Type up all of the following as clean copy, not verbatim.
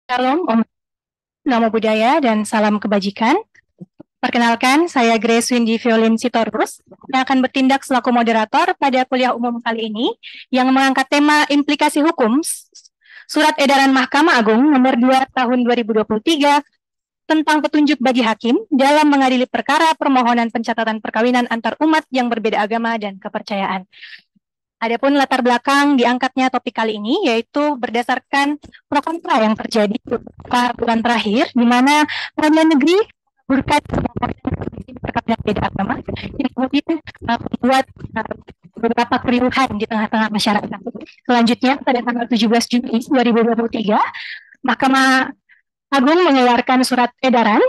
Shalom, Om Namo Buddhaya, dan salam kebajikan. Perkenalkan, saya Grace Windy Violin Sitorus yang akan bertindak selaku moderator pada kuliah umum kali ini yang mengangkat tema implikasi hukum Surat Edaran Mahkamah Agung nomor 2 tahun 2023 tentang petunjuk bagi hakim dalam mengadili perkara permohonan pencatatan perkawinan antar umat yang berbeda agama dan kepercayaan. Adapun latar belakang diangkatnya topik kali ini yaitu berdasarkan pro kontra yang terjadi beberapa bulan terakhir, di mana pengadilan negeri berkait perkawinan beda agama yang kemudian membuat beberapa keriuhan di tengah-tengah masyarakat. Selanjutnya, pada tanggal 17 Juni 2023, Mahkamah Agung mengeluarkan surat edaran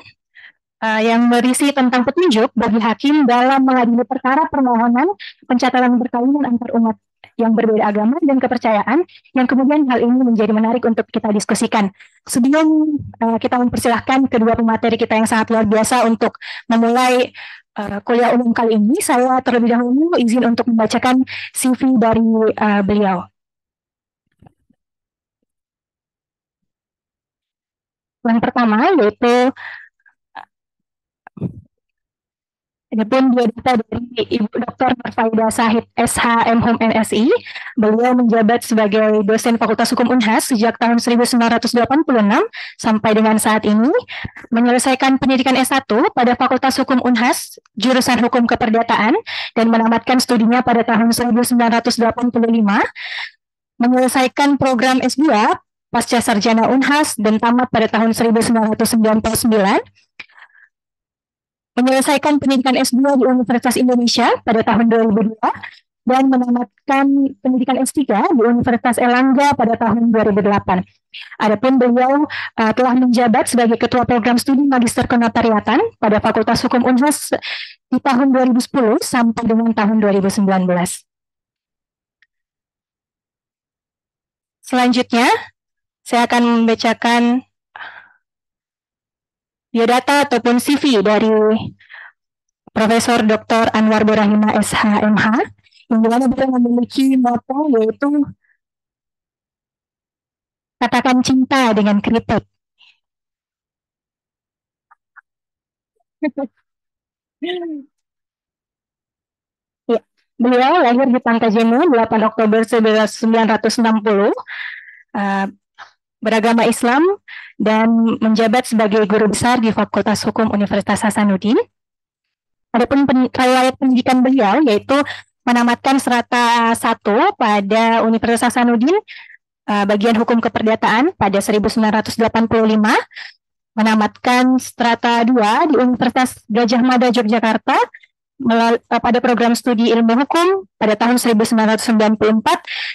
yang berisi tentang petunjuk bagi hakim dalam mengadili perkara permohonan pencatatan perkawinan antar umat yang berbeda agama dan kepercayaan, yang kemudian hal ini menjadi menarik untuk kita diskusikan. Sebelum kita mempersilahkan kedua pemateri kita yang sangat luar biasa untuk memulai kuliah umum kali ini, saya terlebih dahulu izin untuk membacakan CV dari beliau. Yang pertama yaitu Adapun biodata dari Ibu Dr. Marfaida Sahid SH MHum NSI, beliau menjabat sebagai dosen Fakultas Hukum Unhas sejak tahun 1986 sampai dengan saat ini, menyelesaikan pendidikan S1 pada Fakultas Hukum Unhas, jurusan Hukum Keperdataan, dan menamatkan studinya pada tahun 1985, menyelesaikan program S2 pasca sarjana Unhas dan tamat pada tahun 1999, menyelesaikan pendidikan S2 di Universitas Indonesia pada tahun 2002 dan menamatkan pendidikan S3 di Universitas Erlangga pada tahun 2008. Adapun beliau telah menjabat sebagai Ketua Program Studi Magister Kenotariatan pada Fakultas Hukum Unhas di tahun 2010 sampai dengan tahun 2019. Selanjutnya, saya akan membacakan biodata ataupun CV dari Profesor Dr. Anwar Burahima SH.MH, yang dimana beliau memiliki moto yaitu katakan cinta dengan kritik. Ya, beliau lahir di Pangkajene 8 Oktober 1960, beragama Islam, dan menjabat sebagai guru besar di Fakultas Hukum Universitas Hasanuddin. Adapun riwayat pendidikan beliau yaitu menamatkan strata 1 pada Universitas Hasanuddin, bagian Hukum Keperdataan pada 1985, menamatkan strata 2 di Universitas Gajah Mada Yogyakarta pada program studi ilmu hukum pada tahun 1994,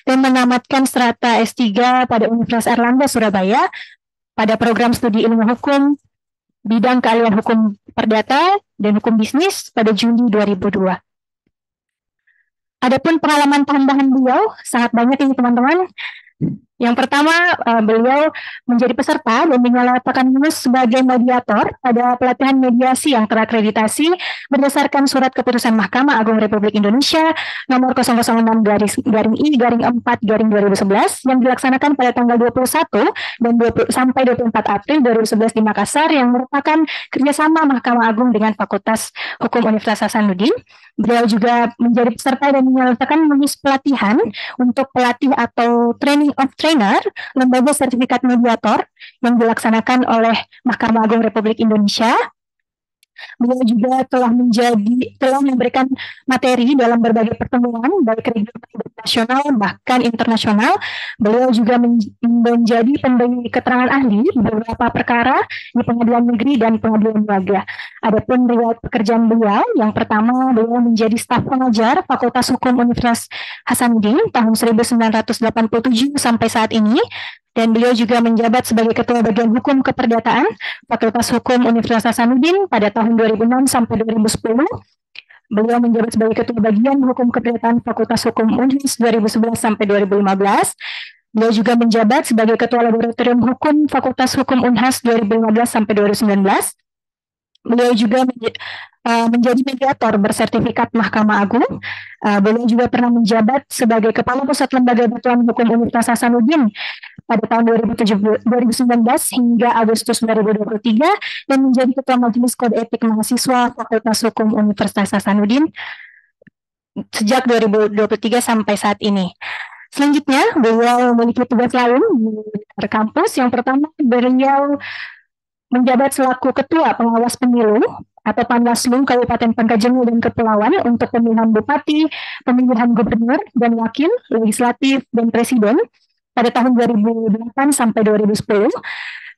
dan menamatkan strata S3 pada Universitas Erlangga Surabaya pada program studi ilmu hukum bidang keahlian hukum perdata dan hukum bisnis pada Juni 2002. Adapun pengalaman tambahan beliau sangat banyak ini teman-teman. Yang pertama, beliau menjadi peserta dan dinyatakan lulus sebagai mediator pada pelatihan mediasi yang terakreditasi berdasarkan surat keputusan Mahkamah Agung Republik Indonesia nomor 006-I-4-2011 yang dilaksanakan pada tanggal 21 dan sampai 24 April 2011 di Makassar, yang merupakan kerjasama Mahkamah Agung dengan Fakultas Hukum Universitas Hasanuddin. Beliau juga menjadi peserta dan menyelesaikan lulus pelatihan untuk pelatih atau training of trainer lembaga sertifikat mediator yang dilaksanakan oleh Mahkamah Agung Republik Indonesia. Beliau juga telah memberikan materi dalam berbagai pertemuan baik regional, nasional, bahkan internasional. Beliau juga menjadi pemberi keterangan ahli beberapa perkara di pengadilan negeri dan pengadilan niaga. Adapun riwayat pekerjaan beliau, yang pertama, beliau menjadi staf pengajar Fakultas Hukum Universitas Hasanuddin tahun 1987 sampai saat ini, dan beliau juga menjabat sebagai Ketua Bagian Hukum Keperdataan Fakultas Hukum Universitas Hasanuddin pada tahun 2006 sampai 2010. Beliau menjabat sebagai Ketua Bagian Hukum Keperdataan Fakultas Hukum Unhas 2011 sampai 2015. Beliau juga menjabat sebagai Ketua Laboratorium Hukum Fakultas Hukum Unhas 2015 sampai 2019. Beliau juga menjadi mediator bersertifikat Mahkamah Agung. Beliau juga pernah menjabat sebagai Kepala Pusat Lembaga Bantuan Hukum Universitas Hasanuddin pada tahun 2019 hingga Agustus 2023 dan menjadi Ketua Majelis Kode Etik Mahasiswa Fakultas Hukum Universitas Hasanuddin sejak 2023 sampai saat ini. Selanjutnya, beliau memiliki tugas lain di kampus. Yang pertama, beliau menjabat selaku Ketua Pengawas Pemilu atau Panwaslu Kabupaten Pangkajene dan Kepulauan untuk pemilihan bupati, pemilihan gubernur dan wakil legislatif dan presiden pada tahun 2008 sampai 2010.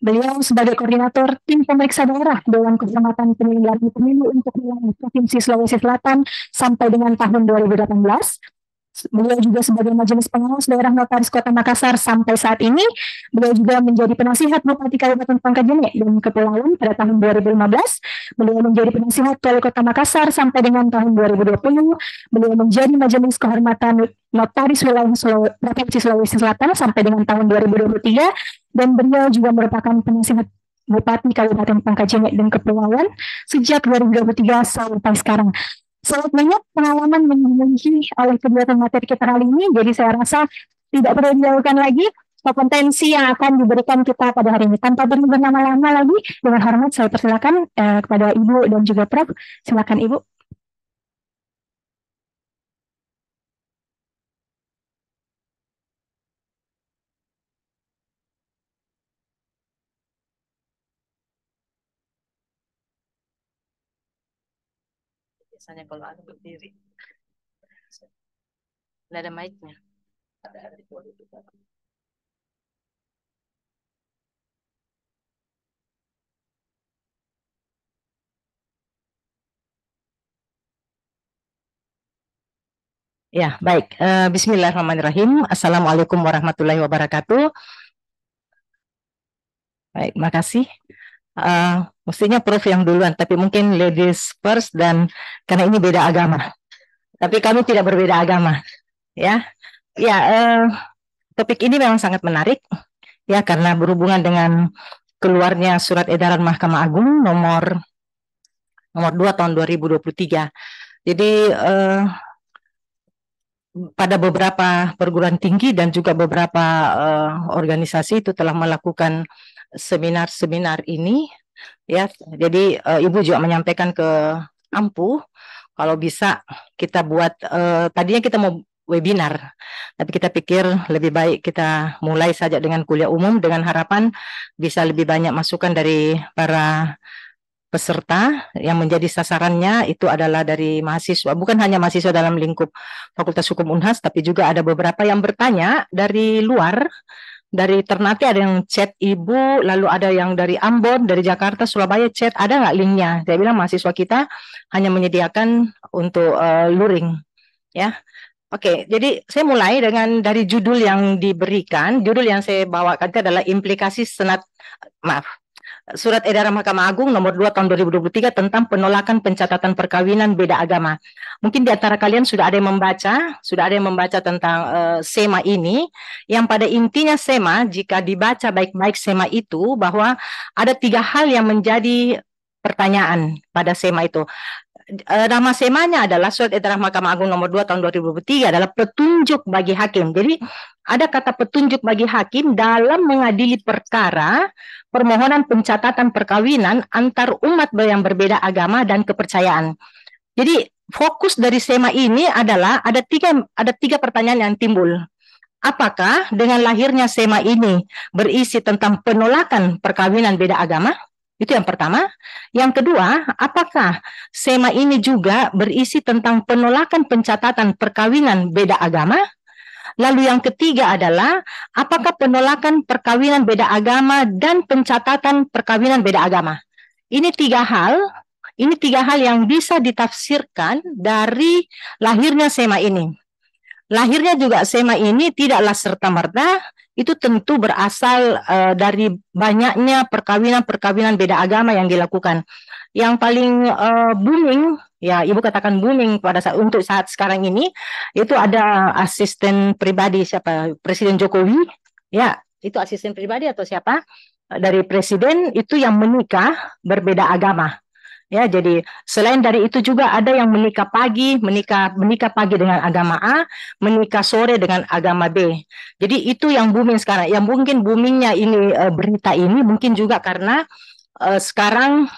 Beliau sebagai koordinator tim pemeriksa daerah Dewan Kehormatan Penyelenggara Pemilu untuk wilayah Provinsi Sulawesi Selatan sampai dengan tahun 2018. Beliau juga sebagai Majelis Pengawas Daerah Notaris Kota Makassar sampai saat ini. Beliau juga menjadi penasihat Bupati Kabupaten Pangkajene dan Kepulauan pada tahun 2015. Beliau menjadi penasihat Wali Kota Makassar sampai dengan tahun 2020. Beliau menjadi Majelis Kehormatan Notaris Wilayah Provinsi Sulawesi Selatan sampai dengan tahun 2023. Dan beliau juga merupakan penasihat Bupati Kabupaten Pangkajene dan Kepulauan sejak 2023 sampai sekarang. Sangat banyak pengalaman memenuhi oleh kegiatan materi kita kali ini, jadi saya rasa tidak perlu dijauhkan lagi kompetensi yang akan diberikan kita pada hari ini. Tanpa berlama-lama lagi, dengan hormat saya persilakan kepada Ibu dan juga Prof. Silakan Ibu. Biasanya kalau ada berdiri, nggak ada mic-nya. Ya, baik. Bismillahirrahmanirrahim. Assalamualaikum warahmatullahi wabarakatuh. Baik, makasih. Mestinya Prof yang duluan, tapi mungkin ladies first dan karena ini beda agama. Tapi kami tidak berbeda agama, ya. Ya, topik ini memang sangat menarik, ya, karena berhubungan dengan keluarnya surat edaran Mahkamah Agung nomor 2 tahun 2023. Jadi pada beberapa perguruan tinggi dan juga beberapa organisasi itu telah melakukan seminar-seminar ini, ya. Jadi Ibu juga menyampaikan ke Ampu kalau bisa kita buat tadinya kita mau webinar, tapi kita pikir lebih baik kita mulai saja dengan kuliah umum dengan harapan bisa lebih banyak masukan dari para peserta yang menjadi sasarannya itu adalah dari mahasiswa, bukan hanya mahasiswa dalam lingkup Fakultas Hukum Unhas, tapi juga ada beberapa yang bertanya dari luar, dari Ternate ada yang chat Ibu, lalu ada yang dari Ambon, dari Jakarta, Surabaya chat, ada nggak linknya? Saya bilang mahasiswa kita hanya menyediakan untuk luring, ya. Oke, jadi saya mulai dengan dari judul yang diberikan. Judul yang saya bawakan itu adalah implikasi Surat Edaran Mahkamah Agung nomor 2 tahun 2023 tentang penolakan pencatatan perkawinan beda agama. Mungkin di antara kalian sudah ada yang membaca tentang SEMA ini, yang pada intinya SEMA, jika dibaca baik-baik SEMA itu, bahwa ada 3 hal yang menjadi pertanyaan pada SEMA itu. Nama SEMA-nya adalah Surat Edaran Mahkamah Agung nomor 2 tahun 2023 adalah petunjuk bagi hakim. Jadi ada kata petunjuk bagi hakim dalam mengadili perkara permohonan pencatatan perkawinan antar umat yang berbeda agama dan kepercayaan. Jadi fokus dari SEMA ini adalah ada tiga pertanyaan yang timbul. Apakah dengan lahirnya SEMA ini berisi tentang penolakan perkawinan beda agama? Itu yang pertama. Yang kedua, apakah SEMA ini juga berisi tentang penolakan pencatatan perkawinan beda agama? Lalu yang ketiga adalah, apakah penolakan perkawinan beda agama dan pencatatan perkawinan beda agama? Ini tiga hal yang bisa ditafsirkan dari lahirnya SEMA ini. Lahirnya juga SEMA ini tidaklah serta-merta, itu tentu berasal dari banyaknya perkawinan-perkawinan beda agama yang dilakukan. Yang paling booming, ya Ibu katakan booming untuk saat sekarang ini, itu ada asisten pribadi siapa? Presiden Jokowi, ya itu asisten pribadi atau siapa? Dari presiden itu yang menikah berbeda agama. Ya, jadi selain dari itu juga ada yang menikah pagi, menikah pagi dengan agama A, menikah sore dengan agama B. Jadi itu yang booming sekarang. Yang mungkin boomingnya ini berita ini mungkin juga karena sekarang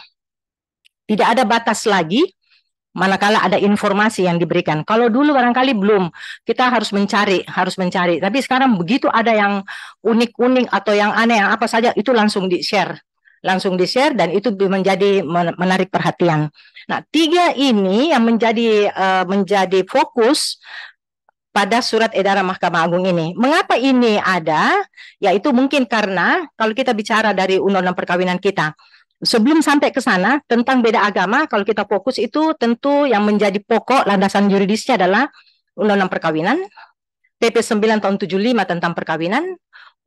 tidak ada batas lagi manakala ada informasi yang diberikan. Kalau dulu barangkali belum, kita harus mencari. Tapi sekarang begitu ada yang unik-unik atau yang aneh, yang apa saja itu langsung di-share dan itu menjadi menarik perhatian. Nah, tiga ini yang menjadi fokus pada surat edaran Mahkamah Agung ini. Mengapa ini ada? Yaitu mungkin karena kalau kita bicara dari undang-undang perkawinan kita, sebelum sampai ke sana tentang beda agama, kalau kita fokus itu tentu yang menjadi pokok landasan yuridisnya adalah undang-undang perkawinan, PP 9 tahun 75 tentang perkawinan,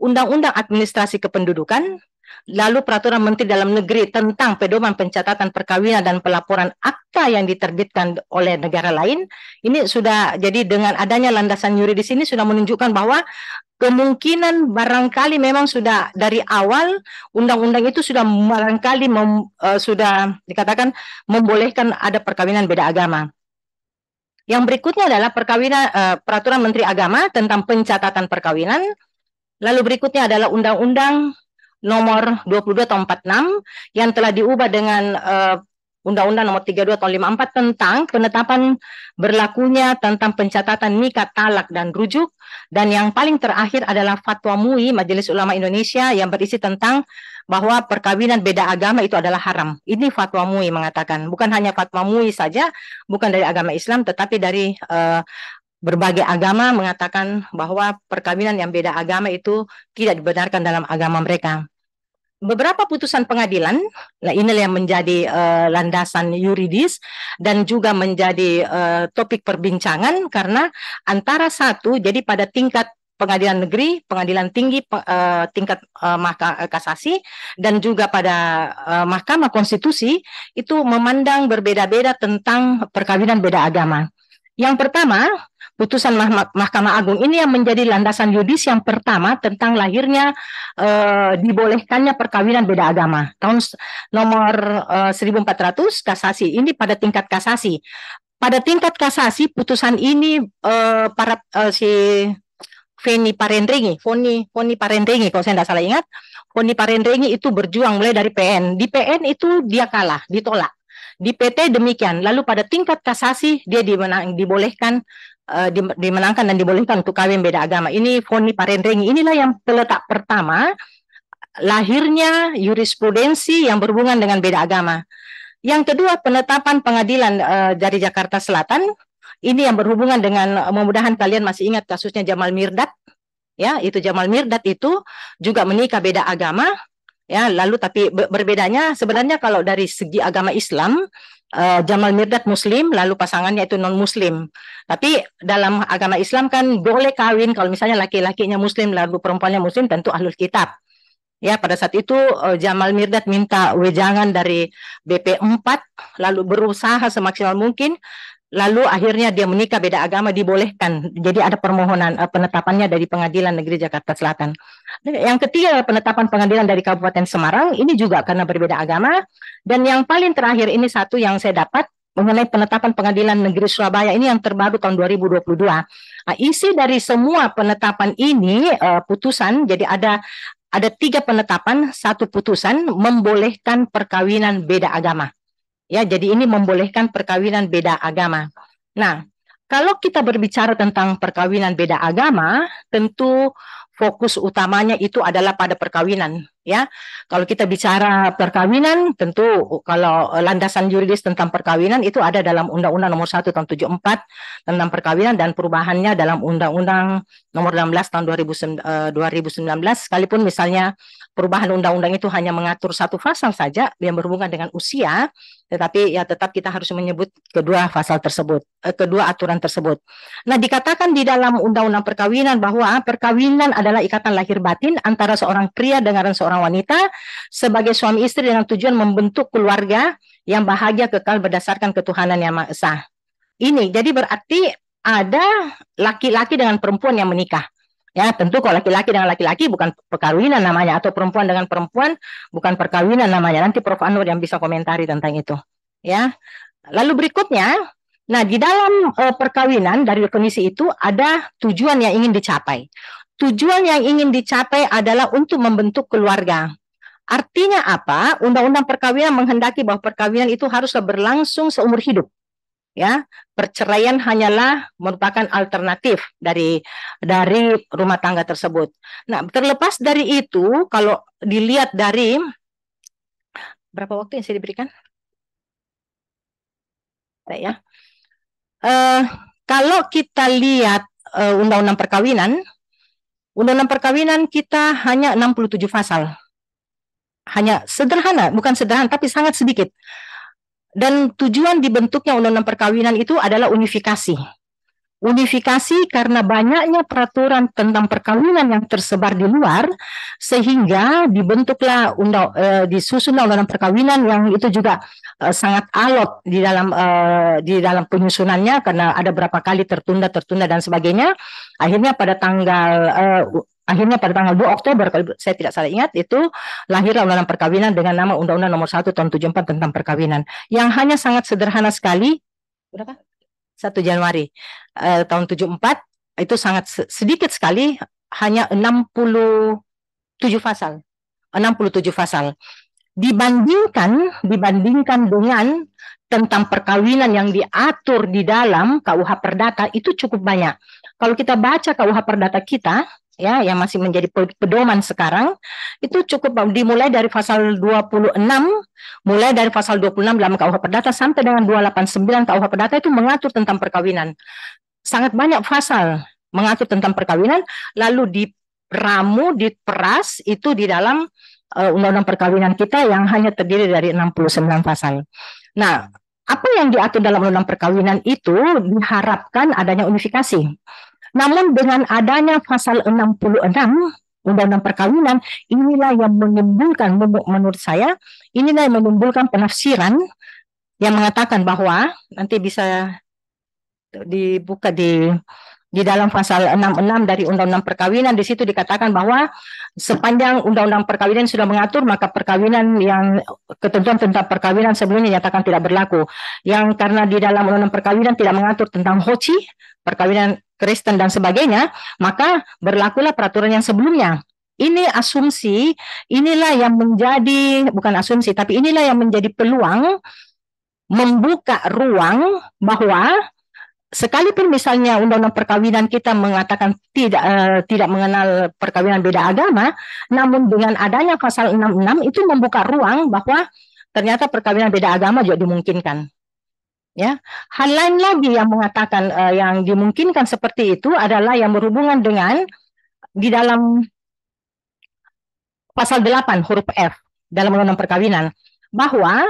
Undang-Undang Administrasi Kependudukan, lalu Peraturan Menteri Dalam Negeri tentang pedoman pencatatan perkawinan dan pelaporan akta yang diterbitkan oleh negara lain. Ini sudah, jadi dengan adanya landasan yuridis ini sudah menunjukkan bahwa kemungkinan barangkali memang sudah dari awal undang-undang itu sudah barangkali sudah dikatakan membolehkan ada perkawinan beda agama. Yang berikutnya adalah Peraturan Menteri Agama tentang pencatatan perkawinan. Lalu berikutnya adalah Undang-Undang Nomor 22 tahun 46 yang telah diubah dengan Undang-Undang Nomor 32 tahun 54 tentang penetapan berlakunya tentang pencatatan nikah, talak, dan rujuk. Dan yang paling terakhir adalah Fatwa MUI Majelis Ulama Indonesia yang berisi tentang bahwa perkawinan beda agama itu adalah haram. Ini Fatwa MUI mengatakan, bukan hanya Fatwa MUI saja, bukan dari agama Islam, tetapi dari berbagai agama mengatakan bahwa perkawinan yang beda agama itu tidak dibenarkan dalam agama mereka. Beberapa putusan pengadilan, nah inilah yang menjadi landasan yuridis dan juga menjadi topik perbincangan karena antara satu, jadi pada tingkat pengadilan negeri, pengadilan tinggi, tingkat mahkamah kasasi, dan juga pada mahkamah konstitusi, itu memandang berbeda-beda tentang perkawinan beda agama. Yang pertama, putusan Mahkamah Agung ini yang menjadi landasan yuridis yang pertama tentang lahirnya dibolehkannya perkawinan beda agama. Tahun nomor 1400 kasasi ini pada tingkat kasasi. Pada tingkat kasasi putusan ini si Foni Parendrengi kalau saya tidak salah ingat, Foni Parendrengi itu berjuang mulai dari PN. Di PN itu dia kalah, ditolak. Di PT demikian. Lalu pada tingkat kasasi dia dibolehkan dimenangkan dan dibolehkan untuk kawin beda agama. Ini Foni Parendrengi. Inilah yang peletak pertama lahirnya jurisprudensi yang berhubungan dengan beda agama. Yang kedua, penetapan pengadilan dari Jakarta Selatan. Ini yang berhubungan dengan mudah-mudahan kalian masih ingat kasusnya Jamal Mirdad. Ya, itu Jamal Mirdad itu juga menikah beda agama. Ya, lalu tapi berbedanya sebenarnya kalau dari segi agama Islam, Jamal Mirdad Muslim, lalu pasangannya itu non-Muslim. Tapi dalam agama Islam kan boleh kawin kalau misalnya laki-lakinya Muslim, lalu perempuannya Muslim, tentu ahlul kitab. Ya, pada saat itu Jamal Mirdad minta wejangan dari BP 4, lalu berusaha semaksimal mungkin, lalu akhirnya dia menikah beda agama dibolehkan. Jadi ada permohonan penetapannya dari Pengadilan Negeri Jakarta Selatan. Yang ketiga penetapan pengadilan dari Kabupaten Semarang, ini juga karena berbeda agama. Dan yang paling terakhir ini satu yang saya dapat mengenai penetapan Pengadilan Negeri Surabaya, ini yang terbaru tahun 2022. Nah, isi dari semua penetapan ini putusan, jadi ada 3 penetapan, 1 putusan membolehkan perkawinan beda agama. Ya, jadi ini membolehkan perkawinan beda agama. Nah, kalau kita berbicara tentang perkawinan beda agama, tentu fokus utamanya itu adalah pada perkawinan. Ya, kalau kita bicara perkawinan, tentu kalau landasan yuridis tentang perkawinan itu ada dalam Undang-Undang Nomor 1 tahun 74 tentang perkawinan dan perubahannya dalam Undang-Undang Nomor 16 tahun 2019. Sekalipun misalnya perubahan undang-undang itu hanya mengatur 1 pasal saja yang berhubungan dengan usia, tetapi ya tetap kita harus menyebut kedua pasal tersebut, kedua aturan tersebut. Nah, dikatakan di dalam Undang-Undang Perkawinan bahwa perkawinan adalah ikatan lahir batin antara seorang pria dengan seorang wanita sebagai suami istri dengan tujuan membentuk keluarga yang bahagia kekal berdasarkan ketuhanan yang Maha Esa. Ini jadi berarti ada laki-laki dengan perempuan yang menikah. Ya, tentu kalau laki-laki dengan laki-laki bukan perkawinan namanya, atau perempuan dengan perempuan bukan perkawinan namanya. Nanti Prof. Anwar yang bisa komentari tentang itu. Ya. Lalu berikutnya, nah di dalam perkawinan dari definisi itu ada tujuan yang ingin dicapai. Tujuan yang ingin dicapai adalah untuk membentuk keluarga. Artinya apa? Undang-undang perkawinan menghendaki bahwa perkawinan itu haruslah berlangsung seumur hidup. Ya, perceraian hanyalah merupakan alternatif dari rumah tangga tersebut. Nah, terlepas dari itu, kalau dilihat dari berapa waktu yang saya diberikan? Ya, kalau kita lihat undang-undang perkawinan, kita hanya 67 pasal. Hanya sederhana, bukan sederhana, tapi sangat sedikit. Dan tujuan dibentuknya undang-undang perkawinan itu adalah unifikasi. Unifikasi karena banyaknya peraturan tentang perkawinan yang tersebar di luar, sehingga dibentuklah disusunlah undang-undang perkawinan yang itu juga sangat alot di dalam penyusunannya karena ada berapa kali tertunda dan sebagainya. Akhirnya pada tanggal 2 Oktober, kalau saya tidak salah ingat, itu lahirlah undang-undang perkawinan dengan nama Undang-Undang Nomor 1 Tahun 74 tentang perkawinan, yang hanya sangat sederhana sekali. Berapa? 1 Januari tahun 74, itu sangat sedikit sekali, hanya 67 pasal. 67 pasal. Dibandingkan dengan tentang perkawinan yang diatur di dalam KUH Perdata itu cukup banyak. Kalau kita baca KUH Perdata kita, ya, yang masih menjadi pedoman sekarang, itu cukup dimulai dari pasal 26, mulai dari pasal 26 dalam KUH Perdata sampai dengan 289 KUH Perdata itu mengatur tentang perkawinan. Sangat banyak pasal mengatur tentang perkawinan, lalu diramu, diperas itu di dalam undang-undang perkawinan kita yang hanya terdiri dari 69 pasal. Nah, apa yang diatur dalam undang-undang perkawinan itu diharapkan adanya unifikasi. Namun dengan adanya pasal 66 Undang-Undang Perkawinan, inilah yang menimbulkan, menurut saya, inilah yang menimbulkan penafsiran yang mengatakan bahwa, nanti bisa dibuka di dalam pasal 66 dari Undang-Undang Perkawinan, di situ dikatakan bahwa sepanjang Undang-Undang Perkawinan sudah mengatur, maka perkawinan yang ketentuan tentang perkawinan sebelumnya nyatakan tidak berlaku. Yang karena di dalam Undang-Undang Perkawinan tidak mengatur tentang hoci, perkawinan Kristen dan sebagainya, maka berlakulah peraturan yang sebelumnya. Ini asumsi, inilah yang menjadi, bukan asumsi, tapi inilah yang menjadi peluang membuka ruang bahwa sekalipun misalnya undang-undang perkawinan kita mengatakan tidak mengenal perkawinan beda agama, namun dengan adanya pasal 66 itu membuka ruang bahwa ternyata perkawinan beda agama juga dimungkinkan. Ya, hal lain lagi yang mengatakan yang dimungkinkan seperti itu adalah yang berhubungan dengan di dalam pasal 8 huruf F dalam undang-undang perkawinan bahwa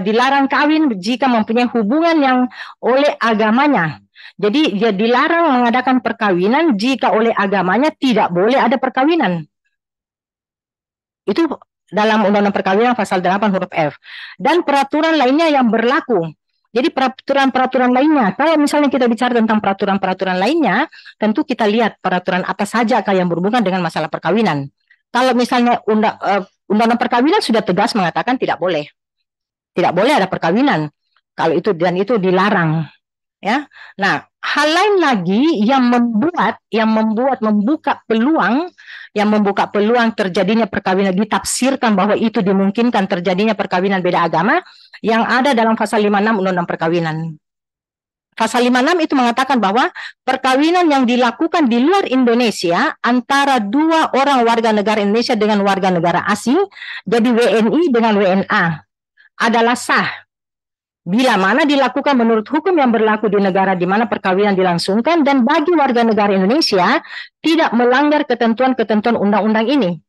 dilarang kawin jika mempunyai hubungan yang oleh agamanya. Jadi dia dilarang mengadakan perkawinan jika oleh agamanya tidak boleh ada perkawinan. Itu dalam Undang-Undang Perkawinan pasal 8 huruf F. Dan peraturan lainnya yang berlaku. Jadi peraturan-peraturan lainnya, kalau misalnya kita bicara tentang peraturan-peraturan lainnya, tentu kita lihat peraturan apa saja yang berhubungan dengan masalah perkawinan. Kalau misalnya Undang-Undang Perkawinan sudah tegas mengatakan tidak boleh ada perkawinan. Kalau itu dan itu dilarang. Ya. Nah, hal lain lagi yang membuka peluang terjadinya perkawinan, ditafsirkan bahwa itu dimungkinkan terjadinya perkawinan beda agama yang ada dalam pasal 56 Undang-Undang Perkawinan. Pasal 56 itu mengatakan bahwa perkawinan yang dilakukan di luar Indonesia antara dua orang warga negara Indonesia dengan warga negara asing, jadi WNI dengan WNA, adalah sah bila mana dilakukan menurut hukum yang berlaku di negara di mana perkawinan dilangsungkan dan bagi warga negara Indonesia tidak melanggar ketentuan-ketentuan undang-undang ini.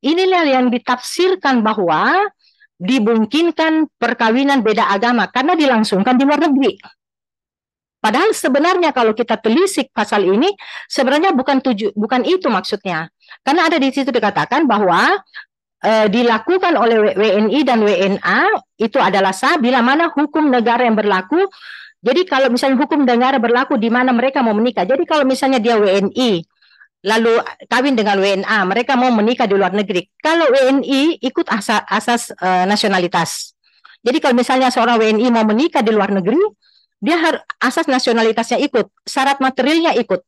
Inilah yang ditafsirkan bahwa dimungkinkan perkawinan beda agama karena dilangsungkan di luar negeri. Padahal sebenarnya kalau kita telisik pasal ini sebenarnya bukan itu maksudnya. Karena ada di situ dikatakan bahwa dilakukan oleh WNI dan WNA itu adalah sah bila mana hukum negara yang berlaku. Jadi kalau misalnya hukum negara berlaku di mana mereka mau menikah. Jadi kalau misalnya dia WNI lalu kawin dengan WNA, mereka mau menikah di luar negeri. Kalau WNI ikut asas nasionalitas. Jadi kalau misalnya seorang WNI mau menikah di luar negeri, dia harus asas nasionalitasnya ikut, syarat materialnya ikut.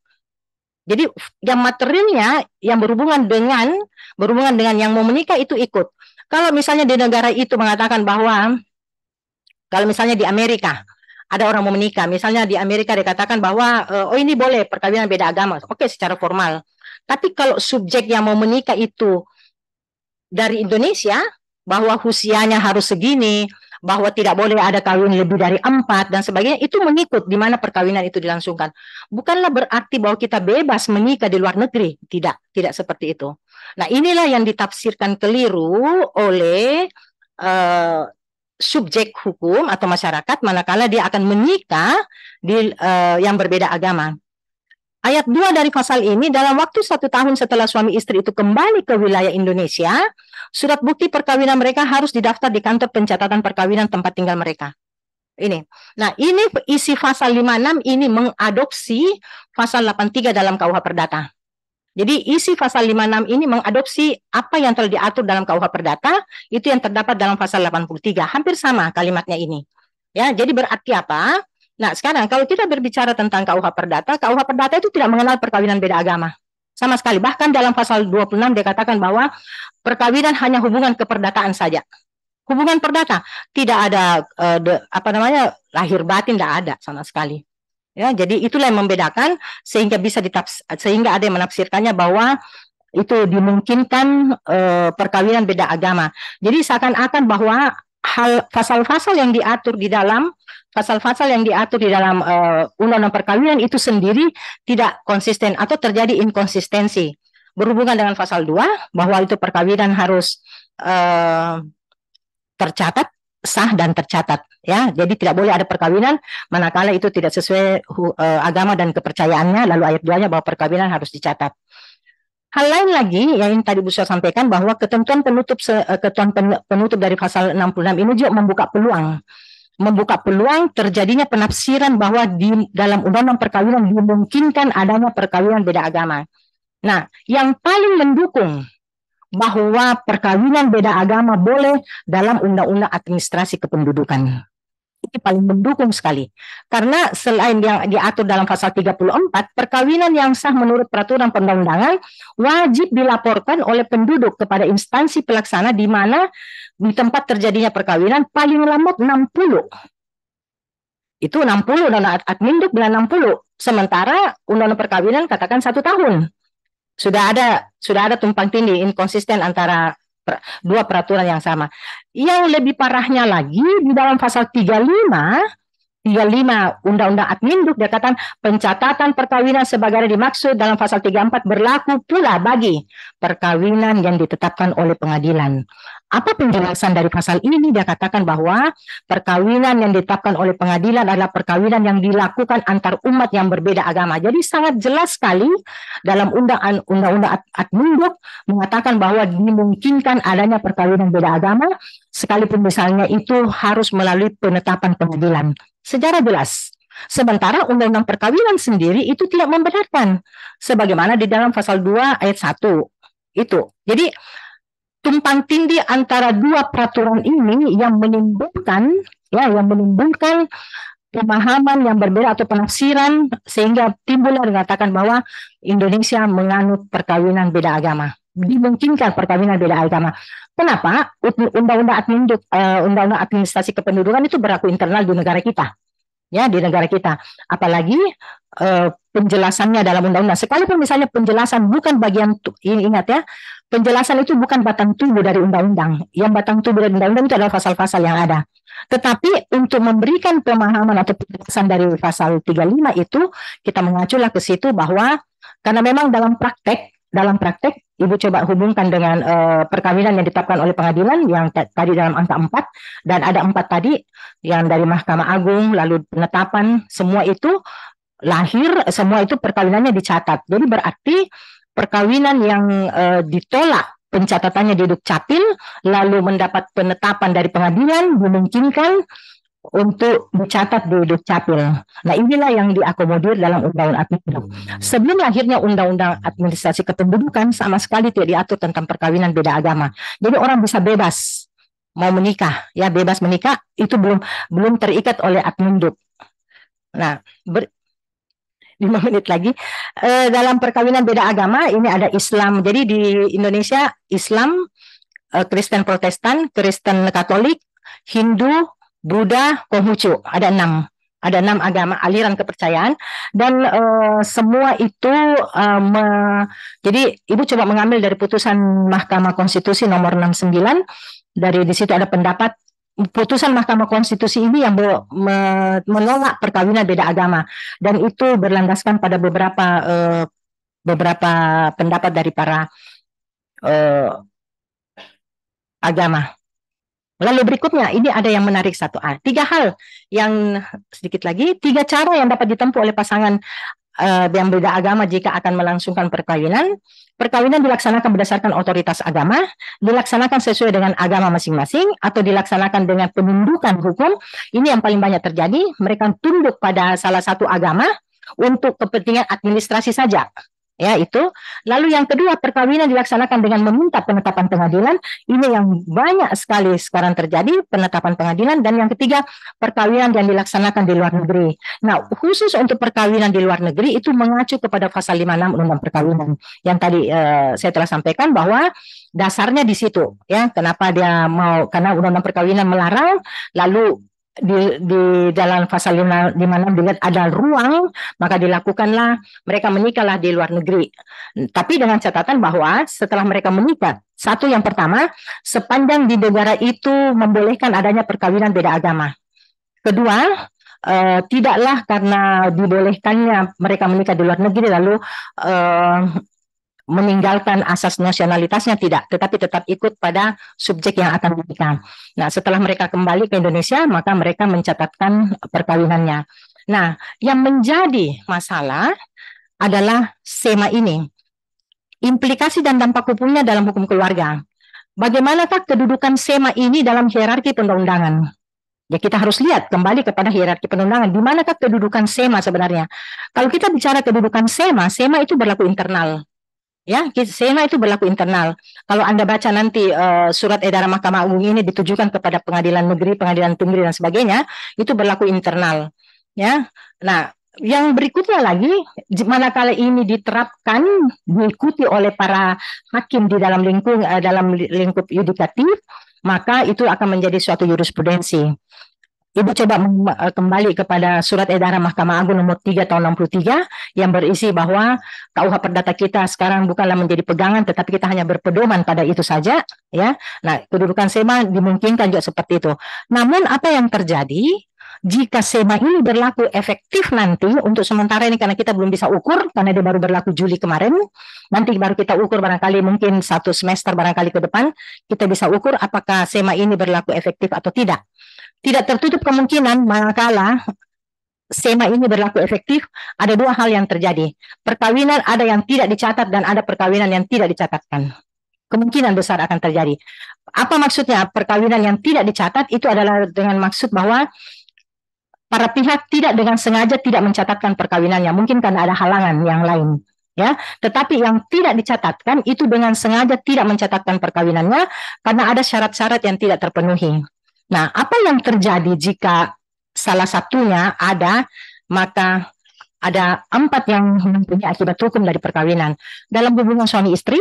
Jadi yang materialnya yang berhubungan dengan yang mau menikah itu ikut. Kalau misalnya di negara itu mengatakan bahwa kalau misalnya di Amerika ada orang mau menikah, misalnya di Amerika dikatakan bahwa oh ini boleh perkawinan beda agama, oke secara formal. Tapi kalau subjek yang mau menikah itu dari Indonesia, bahwa usianya harus segini, bahwa tidak boleh ada kawin lebih dari 4 dan sebagainya, itu mengikut di mana perkawinan itu dilangsungkan. Bukanlah berarti bahwa kita bebas menikah di luar negeri, tidak seperti itu. Nah inilah yang ditafsirkan keliru oleh subjek hukum atau masyarakat manakala dia akan menikah di yang berbeda agama. Ayat 2 dari pasal ini, dalam waktu 1 tahun setelah suami istri itu kembali ke wilayah Indonesia, surat bukti perkawinan mereka harus didaftar di kantor pencatatan perkawinan tempat tinggal mereka. Ini. Nah, ini isi pasal 56 ini mengadopsi pasal 83 dalam KUH Perdata. Jadi isi pasal 56 ini mengadopsi apa yang telah diatur dalam KUH Perdata, itu yang terdapat dalam pasal 83. Hampir sama kalimatnya ini. Ya, jadi berarti apa? Nah, sekarang kalau kita berbicara tentang KUH Perdata itu tidak mengenal perkawinan beda agama. Sama sekali. Bahkan dalam pasal 26 dikatakan bahwa perkawinan hanya hubungan keperdataan saja. Hubungan perdata, tidak ada lahir batin, tidak ada sama sekali. Ya, jadi itulah yang membedakan sehingga sehingga ada yang menafsirkannya bahwa itu dimungkinkan perkawinan beda agama. Jadi seakan-akan bahwa pasal-pasal yang diatur di dalam undang-undang perkawinan itu sendiri tidak konsisten atau terjadi inkonsistensi. Berhubungan dengan pasal 2 bahwa itu perkawinan harus tercatat, sah dan tercatat, ya. Jadi tidak boleh ada perkawinan manakala itu tidak sesuai agama dan kepercayaannya. Lalu ayat 2-nya bahwa perkawinan harus dicatat. Hal lain lagi yang tadi Bu Sya sampaikan bahwa ketentuan penutup dari pasal 66 ini juga membuka peluang terjadinya penafsiran bahwa di dalam undang-undang perkawinan dimungkinkan adanya perkawinan beda agama. Nah, yang paling mendukung bahwa perkawinan beda agama boleh dalam undang-undang administrasi kependudukan. Ini paling mendukung sekali. Karena selain yang diatur dalam pasal 34, perkawinan yang sah menurut peraturan perundang-undangan wajib dilaporkan oleh penduduk kepada instansi pelaksana di mana di tempat terjadinya perkawinan paling lambat 60. Itu 60, undang-undang admin duk bilang 60. Sementara undang-undang perkawinan katakan 1 tahun. Sudah ada tumpang tindih, inkonsisten antara dua peraturan yang sama. Yang lebih parahnya lagi di dalam pasal 35 Undang-Undang Admin Duk dikatakan pencatatan perkawinan sebagaimana dimaksud dalam pasal 34 berlaku pula bagi perkawinan yang ditetapkan oleh pengadilan. Apa penjelasan dari pasal ini? Dia katakan bahwa perkawinan yang ditetapkan oleh pengadilan adalah perkawinan yang dilakukan antar umat yang berbeda agama. Jadi sangat jelas sekali dalam Undang-Undang Admin Duk mengatakan bahwa dimungkinkan adanya perkawinan beda agama, sekalipun misalnya itu harus melalui penetapan pengadilan. Secara jelas. Sementara undang-undang perkawinan sendiri itu tidak membenarkan. Sebagaimana di dalam pasal 2 ayat 1. Itu. Jadi tumpang tindih antara dua peraturan ini yang menimbulkan pemahaman yang berbeda atau penafsiran sehingga timbul dikatakan bahwa Indonesia menganut perkawinan beda agama. Dimungkinkan perkawinan beda agama. Kenapa? Undang-undang administrasi kependudukan itu berlaku internal di negara kita. Ya, di negara kita. Apalagi penjelasannya dalam undang-undang. Sekalipun misalnya penjelasan bukan bagian, ingat ya, penjelasan itu bukan batang tubuh dari undang-undang. Yang batang tubuh dari undang-undang itu adalah pasal-pasal yang ada. Tetapi untuk memberikan pemahaman atau penjelasan dari pasal 35 itu, kita mengaculah ke situ bahwa karena memang dalam praktek Ibu coba hubungkan dengan perkawinan yang ditetapkan oleh pengadilan yang tadi dalam angka 4 dan ada 4 tadi yang dari Mahkamah Agung lalu penetapan, semua itu semua itu perkawinannya dicatat. Jadi berarti perkawinan yang ditolak pencatatannya di Dukcapil lalu mendapat penetapan dari pengadilan dimungkinkan untuk dicatat di Dukcapil. Nah, inilah yang diakomodir dalam Undang-Undang Admin. Sebelum lahirnya Undang-Undang Administrasi Kependudukan sama sekali tidak diatur tentang perkawinan beda agama. Jadi orang bisa bebas mau menikah, ya bebas menikah, itu belum terikat oleh akad nunduk. Nah, 5 menit lagi. Dalam perkawinan beda agama ini ada Islam. Jadi di Indonesia Islam, Kristen Protestan, Kristen Katolik, Hindu, Buddha, Konghucu. Ada enam agama aliran kepercayaan dan semua itu jadi Ibu coba mengambil dari putusan Mahkamah Konstitusi nomor 69. Dari di situ ada pendapat putusan Mahkamah Konstitusi ini yang menolak perkawinan beda agama dan itu berlandaskan pada beberapa pendapat dari para agama. Lalu berikutnya ini ada yang menarik 1A. 3 hal yang sedikit lagi, 3 cara yang dapat ditempuh oleh pasangan yang beda agama jika akan melangsungkan perkawinan. Perkawinan dilaksanakan berdasarkan otoritas agama, dilaksanakan sesuai dengan agama masing-masing, atau dilaksanakan dengan penundukan hukum. Ini yang paling banyak terjadi, mereka tunduk pada salah satu agama untuk kepentingan administrasi saja. Ya, itu. Lalu yang kedua, perkawinan dilaksanakan dengan meminta penetapan pengadilan. Ini yang banyak sekali sekarang terjadi, penetapan pengadilan. Dan yang ketiga, perkawinan yang dilaksanakan di luar negeri. Nah, khusus untuk perkawinan di luar negeri itu mengacu kepada pasal 56 Undang-Undang Perkawinan. Yang tadi saya telah sampaikan bahwa dasarnya di situ, ya. Kenapa dia mau? Karena Undang-Undang Perkawinan melarang, lalu di dalam pasal 56 dilihat ada ruang, maka dilakukanlah, mereka menikahlah di luar negeri. Tapi dengan catatan bahwa setelah mereka menikah, satu yang pertama, sepanjang di negara itu membolehkan adanya perkawinan beda agama. Kedua, tidaklah karena dibolehkannya mereka menikah di luar negeri lalu meninggalkan asas nasionalitasnya, tidak, tetapi tetap ikut pada subjek yang akan menikah. Nah, setelah mereka kembali ke Indonesia, maka mereka mencatatkan perkawinannya. Nah, yang menjadi masalah adalah SEMA ini. Implikasi dan dampak hukumnya dalam hukum keluarga. Bagaimanakah kedudukan SEMA ini dalam hierarki perundang-undangan? Ya, kita harus lihat kembali kepada hierarki perundangan. Di manakah kedudukan SEMA sebenarnya? Kalau kita bicara kedudukan SEMA, SEMA itu berlaku internal. Ya, SEMA itu berlaku internal. Kalau Anda baca nanti surat edaran Mahkamah Agung ini ditujukan kepada pengadilan negeri, pengadilan tinggi dan sebagainya, itu berlaku internal. Ya, nah, yang berikutnya lagi, manakala ini diterapkan, diikuti oleh para hakim di dalam lingkup yudikatif, maka itu akan menjadi suatu jurisprudensi. Ibu coba kembali kepada surat edaran Mahkamah Agung nomor 3 tahun 63 yang berisi bahwa KUH Perdata kita sekarang bukanlah menjadi pegangan tetapi kita hanya berpedoman pada itu saja, ya. Nah, kedudukan SEMA dimungkinkan juga seperti itu. Namun apa yang terjadi jika SEMA ini berlaku efektif nanti untuk sementara ini karena kita belum bisa ukur karena dia baru berlaku Juli kemarin, nanti baru kita ukur barangkali mungkin 1 semester barangkali ke depan kita bisa ukur apakah SEMA ini berlaku efektif atau tidak. Tidak tertutup kemungkinan manakala SEMA ini berlaku efektif, ada 2 hal yang terjadi. Perkawinan ada yang tidak dicatat dan ada perkawinan yang tidak dicatatkan. Kemungkinan besar akan terjadi. Apa maksudnya perkawinan yang tidak dicatat? Itu adalah dengan maksud bahwa para pihak tidak dengan sengaja tidak mencatatkan perkawinannya. Mungkin karena ada halangan yang lain. Ya, tetapi yang tidak dicatatkan itu dengan sengaja tidak mencatatkan perkawinannya karena ada syarat-syarat yang tidak terpenuhi. Nah, apa yang terjadi jika salah satunya ada, maka ada 4 yang mempunyai akibat hukum dari perkawinan. Dalam hubungan suami istri,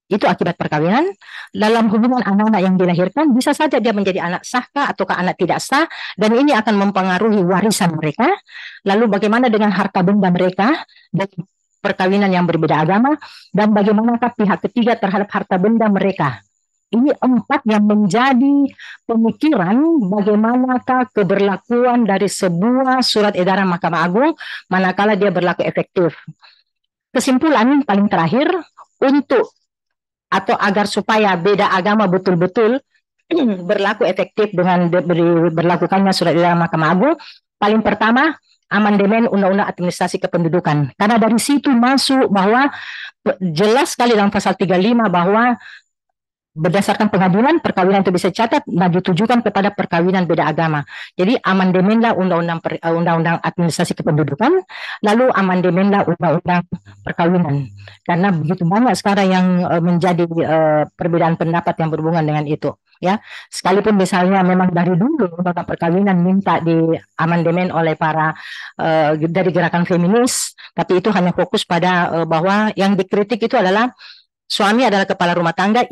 itu akibat perkawinan. Dalam hubungan anak-anak yang dilahirkan, bisa saja dia menjadi anak sah ataukah anak tidak sah, dan ini akan mempengaruhi warisan mereka. Lalu bagaimana dengan harta benda mereka dari perkawinan yang berbeda agama, dan bagaimanakah pihak ketiga terhadap harta benda mereka. Ini 4 yang menjadi pemikiran bagaimanakah keberlakuan dari sebuah surat edaran Mahkamah Agung manakala dia berlaku efektif. Kesimpulan paling terakhir, untuk atau agar supaya beda agama betul-betul berlaku efektif dengan berlakukannya surat edaran Mahkamah Agung, paling pertama amandemen Undang-Undang Administrasi Kependudukan. Karena dari situ masuk bahwa jelas sekali dalam pasal 35 bahwa berdasarkan pengadilan, perkawinan itu bisa catat dan ditujukan kepada perkawinan beda agama. Jadi amandemenlah undang-undang administrasi kependudukan, lalu amandemenlah undang-undang perkawinan. Karena begitu banyak sekarang yang menjadi perbedaan pendapat yang berhubungan dengan itu. Ya, sekalipun misalnya memang dari dulu undang-undang perkawinan minta di amandemen oleh para dari gerakan feminis, tapi itu hanya fokus pada bahwa yang dikritik itu adalah suami adalah kepala rumah tangga,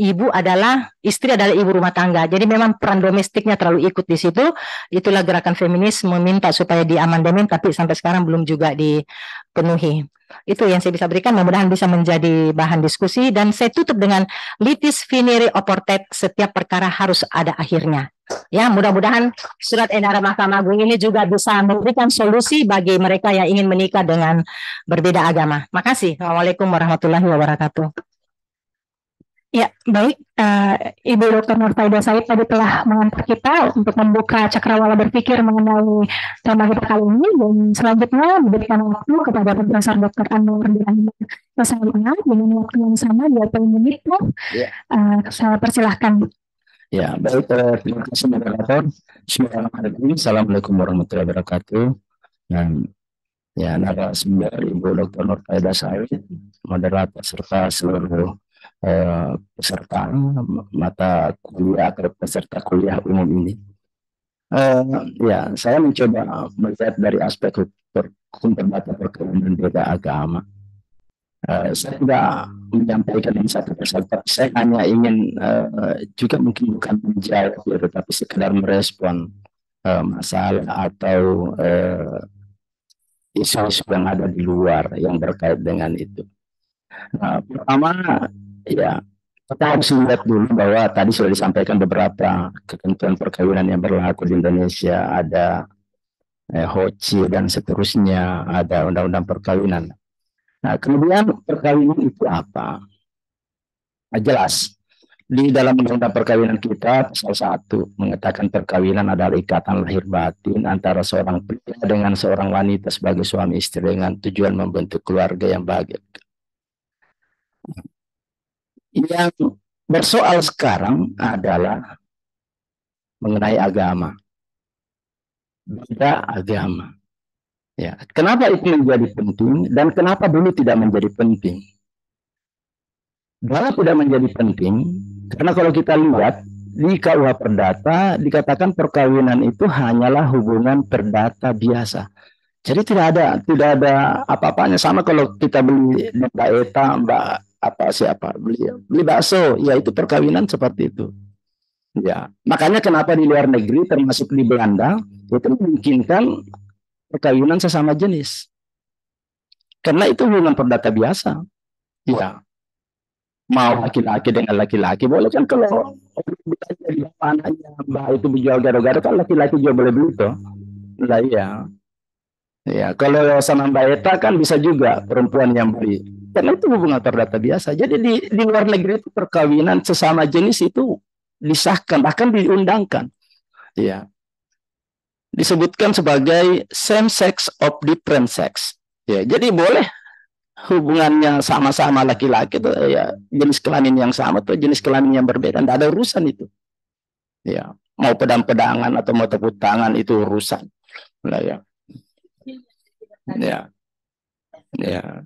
istri adalah ibu rumah tangga. Jadi memang peran domestiknya terlalu ikut di situ. Itulah gerakan feminis meminta supaya diamandemen, tapi sampai sekarang belum juga dipenuhi. Itu yang saya bisa berikan, mudah-mudahan bisa menjadi bahan diskusi. Dan saya tutup dengan litis finire oportet, setiap perkara harus ada akhirnya. Ya, mudah-mudahan surat edaran Mahkamah Agung ini juga bisa memberikan solusi bagi mereka yang ingin menikah dengan berbeda agama. Makasih. Assalamualaikum warahmatullahi wabarakatuh. Ya, baik. Ibu Dr. Nurfaida Said tadi telah mengantar kita untuk membuka cakrawala berpikir mengenai tema kita kali ini, dan selanjutnya diberikan waktu kepada Profesor Dr. Anwar Dirahim Rasanya dengan waktu yang sama 20 menit. Ya. Saya persilahkan. Ya, baik. Terima kasih moderator. Bismillahirrahmanirrahim. Assalamualaikum warahmatullahi wabarakatuh. Dan ya, narasumber Ibu Dr. Nurfaida Said, moderator serta seluruh peserta mata kuliah atau peserta kuliah umum ini. Ya, saya mencoba melihat dari aspek hukum perdata perkawinan beda agama. Saya tidak menyampaikan ini satu persatu, tapi saya hanya ingin juga mungkin bukan menjawab, tetapi sekedar merespon masalah atau isu-isu yang ada di luar yang berkait dengan itu. Pertama, ya, kita harus lihat dulu bahwa tadi sudah disampaikan beberapa ketentuan perkawinan yang berlaku di Indonesia, ada HOCI dan seterusnya, ada undang-undang perkawinan. Nah, kemudian perkawinan itu apa? Nah, jelas di dalam undang-undang perkawinan kita pasal 1 mengatakan perkawinan adalah ikatan lahir batin antara seorang pria dengan seorang wanita sebagai suami istri dengan tujuan membentuk keluarga yang bahagia. Yang bersoal sekarang adalah mengenai agama, beda agama. Ya, kenapa itu menjadi penting dan kenapa dulu tidak menjadi penting? Dulu tidak menjadi penting karena kalau kita lihat di KUH Perdata dikatakan perkawinan itu hanyalah hubungan perdata biasa. Jadi tidak ada apa-apanya. Sama kalau kita beli Mbak Eta, beli bakso, ya itu perkawinan seperti itu. Ya, makanya kenapa di luar negeri termasuk di Belanda itu memungkinkan perkawinan sesama jenis. Karena itu hubungan perdata biasa. Ya. Mau laki-laki dengan laki-laki boleh kan, kalau di anaknya Mbak itu dijual gado-gado kan laki-laki juga boleh beli toh. Lah iya. Ya, kalau sama Mbak Eta kan bisa juga perempuan yang beli. Karena itu hubungan perdata biasa. Jadi di luar negeri itu perkawinan sesama jenis itu disahkan, bahkan diundangkan. Ya. Disebutkan sebagai same sex of different sex. Ya, jadi boleh hubungannya sama-sama laki-laki itu ya jenis kelamin yang sama atau jenis kelamin yang berbeda, tidak ada urusan itu. Ya, mau pedang-pedangan atau mau tepuk tangan itu urusan. Nah, ya. Ya. Ya.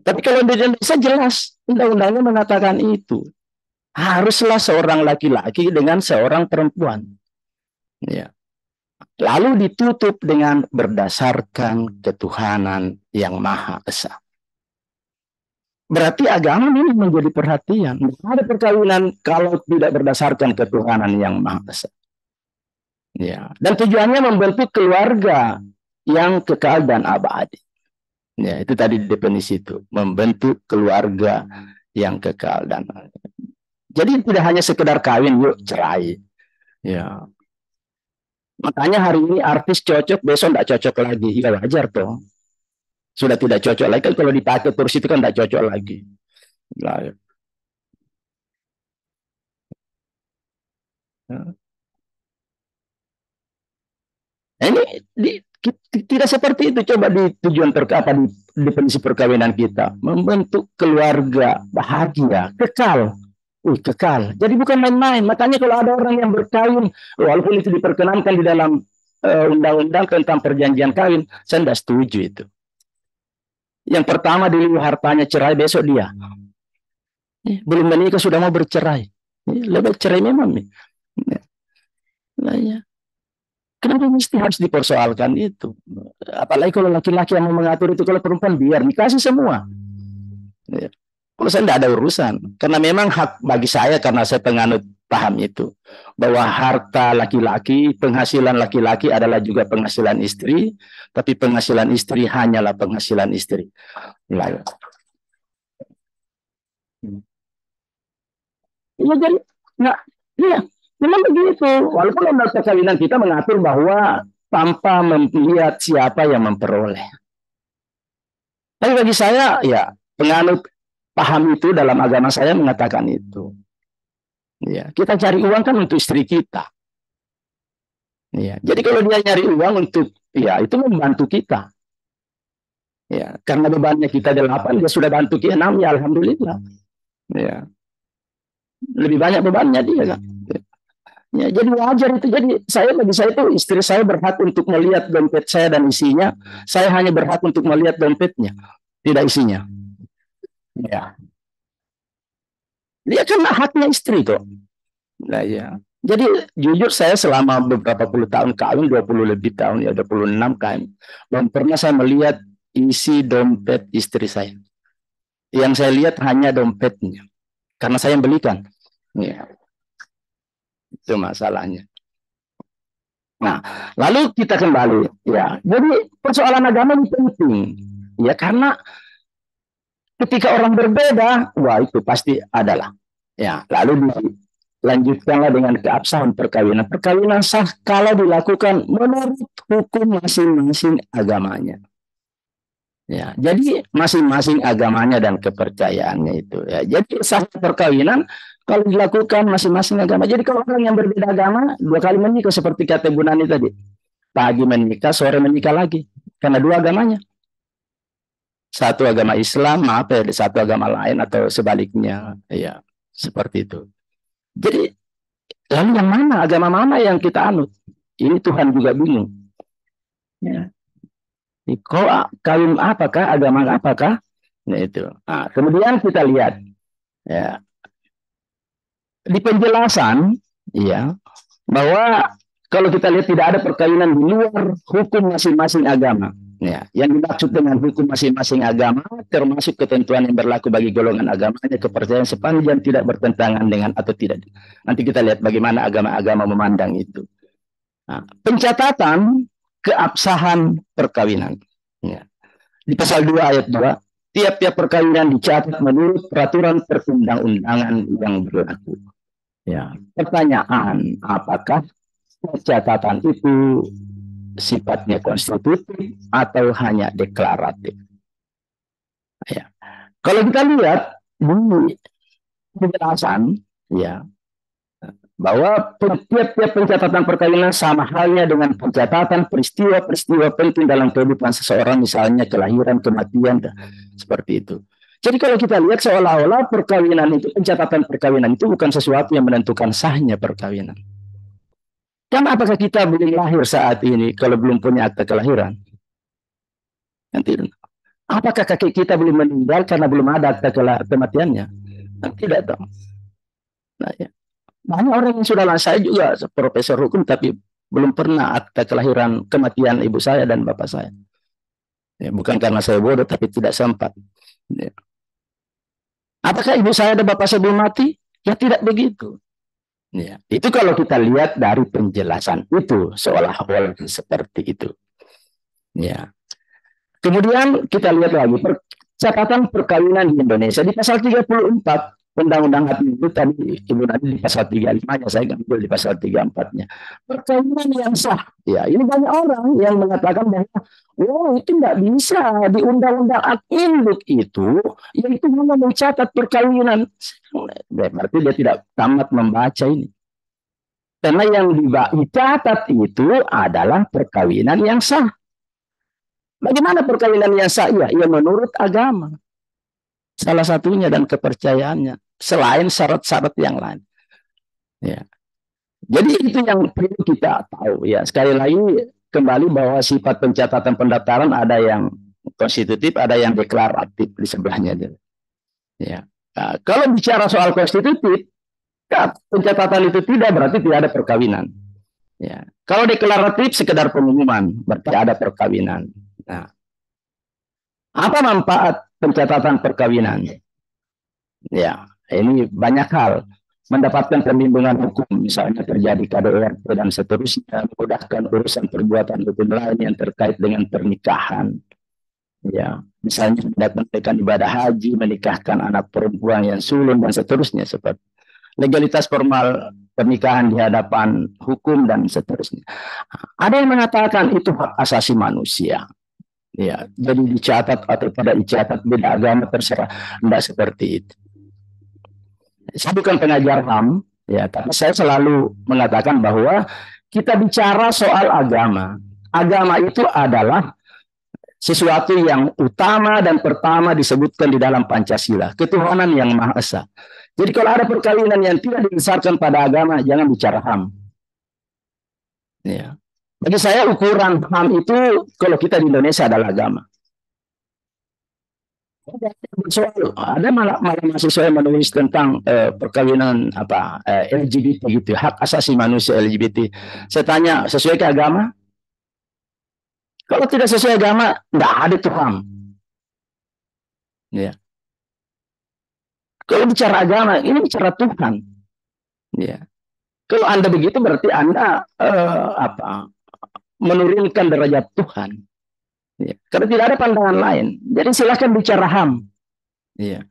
Tapi kalau di Indonesia jelas undang-undangnya mengatakan itu. Haruslah seorang laki-laki dengan seorang perempuan. Ya. Lalu ditutup dengan berdasarkan ketuhanan yang Maha Esa. Berarti agama ini menjadi perhatian. Ada perkawinan kalau tidak berdasarkan ketuhanan yang Maha Esa. Ya. Dan tujuannya membentuk keluarga yang kekal dan abadi. Ya, itu tadi definisi itu, membentuk keluarga yang kekal dan abadi. Jadi tidak hanya sekedar kawin yuk cerai. Ya. Makanya hari ini artis cocok, besok tidak cocok lagi. Ya wajar toh. Sudah tidak cocok lagi. Kan kalau dipakai terus itu kan tidak cocok lagi. Nah, ini tidak seperti itu. Coba di tujuan di definisi perkawinan kita. Membentuk keluarga bahagia, kekal. kekal. Jadi bukan main-main. Makanya kalau ada orang yang berkawin, walaupun itu diperkenankan di dalam undang-undang tentang perjanjian kawin, saya tidak setuju itu. Yang pertama dulu hartanya, cerai besok dia. Belum menikah sudah mau bercerai. Lebih cerai memang. Nah, ya. Kenapa mesti harus dipersoalkan itu? Apalagi kalau laki-laki yang mau mengatur itu, kalau perempuan biar dikasih semua. Ya. Kalau saya tidak ada urusan, karena memang hak bagi saya, karena saya penganut paham itu, bahwa harta laki-laki, penghasilan laki-laki adalah juga penghasilan istri, tapi penghasilan istri hanyalah penghasilan istri. Ya, jadi nggak, ya, memang begitu. Walaupun undang perkawinan kita mengatur bahwa tanpa melihat siapa yang memperoleh. Tapi bagi saya, ya penganut paham itu dalam agama saya mengatakan itu. Ya, kita cari uang kan untuk istri kita. Ya, jadi kalau dia nyari uang untuk, ya itu membantu kita. Ya, karena bebannya kita 8, dia sudah bantu kita 6, ya alhamdulillah. Ya, lebih banyak bebannya dia kan. Ya, jadi wajar itu. Jadi bagi saya itu istri saya berhak untuk melihat dompet saya dan isinya. Saya hanya berhak untuk melihat dompetnya, tidak isinya. Ya. Dia kan haknya istri kok. Nah, ya. Jadi jujur saya selama beberapa puluh tahun kawin, 20 lebih tahun, ya 26 kawin, belum pernah saya melihat isi dompet istri saya. Yang saya lihat hanya dompetnya. Karena saya yang belikan. Ya. Itu masalahnya. Nah, lalu kita kembali. Ya. Jadi persoalan agama ini penting. Ya, karena ketika orang berbeda, wah itu pasti adalah. Ya, lalu dilanjutkanlah dengan keabsahan perkawinan. Perkawinan sah kalau dilakukan menurut hukum masing-masing agamanya. Ya, jadi masing-masing agamanya dan kepercayaannya itu. Ya, jadi sah perkawinan kalau dilakukan masing-masing agama. Jadi kalau orang yang berbeda agama 2 kali menikah seperti kata Bu Nani tadi, pagi menikah, sore menikah lagi, karena 2 agamanya. Satu agama Islam, satu agama lain atau sebaliknya, ya seperti itu. Jadi lalu yang mana, agama mana yang kita anut? Ini Tuhan juga bingung. Ya. Kau kawin apakah, agama apakah? Nah itu. Nah, kemudian kita lihat, ya di penjelasan, ya bahwa kalau kita lihat tidak ada perkawinan di luar hukum masing-masing agama. Ya, yang dimaksud dengan hukum masing-masing agama termasuk ketentuan yang berlaku bagi golongan agamanya, kepercayaan sepanjang tidak bertentangan dengan atau tidak. Nanti kita lihat bagaimana agama-agama memandang itu. Nah, pencatatan keabsahan perkawinan. Ya. Di pasal 2 ayat 2, tiap-tiap perkawinan dicatat menurut peraturan perundang-undangan yang berlaku. Ya, pertanyaan, apakah pencatatan itu sifatnya konstitutif atau hanya deklaratif? Ya. Kalau kita lihat di penjelasan, ya, bahwa tiap-tiap pencatatan perkawinan sama halnya dengan pencatatan peristiwa-peristiwa penting dalam kehidupan seseorang, misalnya kelahiran, kematian, seperti itu. Jadi kalau kita lihat seolah-olah perkawinan itu, pencatatan perkawinan itu bukan sesuatu yang menentukan sahnya perkawinan. Dan apakah kita belum lahir saat ini kalau belum punya akta kelahiran? Nanti, apakah kakek kita belum meninggal karena belum ada akta kematiannya? Tidak tahu. Nah, ya. Banyak orang yang sudah saya juga profesor hukum tapi belum pernah akta kelahiran kematian ibu saya dan bapak saya. Ya, bukan karena saya bodoh tapi tidak sempat. Ya. Apakah ibu saya dan bapak saya belum mati? Ya tidak begitu. Ya, itu kalau kita lihat dari penjelasan itu seolah-olah seperti itu. Ya. Kemudian kita lihat lagi catatan perkawinan di Indonesia di pasal 34 Undang-Undang HAM itu tadi Ibu Nadi di pasal 35-nya, saya ambil di pasal 34-nya. Perkawinan yang sah. Ya, ini banyak orang yang mengatakan bahwa itu tidak bisa di Undang-Undang Ad-Induk itu, yaitu hanya mencatat perkawinan. Berarti dia tidak tamat membaca ini. Karena yang dicatat itu adalah perkawinan yang sah. Bagaimana perkawinan yang sah? Ya, menurut agama. Salah satunya dan kepercayaannya. selain syarat-syarat yang lain. Ya. Jadi itu yang perlu kita tahu ya. Sekali lagi kembali bahwa sifat pencatatan pendaftaran ada yang konstitutif, ada yang deklaratif di sebelahnya. Ya. Nah, kalau bicara soal konstitutif, pencatatan itu tidak berarti tidak ada perkawinan. Ya. Kalau deklaratif sekedar pengumuman berarti ada perkawinan. Nah, apa manfaat pencatatan perkawinan? Ya, ini banyak hal. Mendapatkan perlindungan hukum, misalnya terjadi KDRT dan seterusnya, memudahkan urusan perbuatan hukum lain yang terkait dengan pernikahan. Ya, misalnya mendatangkan ibadah haji, menikahkan anak perempuan yang sulung dan seterusnya, seperti legalitas formal pernikahan di hadapan hukum dan seterusnya. Ada yang mengatakan itu hak asasi manusia. Ya, jadi dicatat atau tidak dicatat beda agama terserah, tidak seperti itu. Saya bukan pengajar HAM, ya, tapi saya selalu mengatakan bahwa kita bicara soal agama. Agama itu adalah sesuatu yang utama dan pertama disebutkan di dalam Pancasila, ketuhanan yang Maha Esa. Jadi kalau ada perkawinan yang tidak didasarkan pada agama, jangan bicara HAM. Ya. Bagi saya ukuran HAM itu kalau kita di Indonesia adalah agama. Ada malah mahasiswa yang menulis tentang perkawinan LGBT gitu, hak asasi manusia LGBT. Saya tanya, sesuai ke agama? Kalau tidak sesuai agama, tidak ada itu HAM. Ya. Kalau bicara agama, ini bicara Tuhan. Ya. Kalau Anda begitu berarti Anda menurunkan derajat Tuhan. Ya. Karena tidak ada pandangan lain. Jadi silakan bicara HAM. Ya.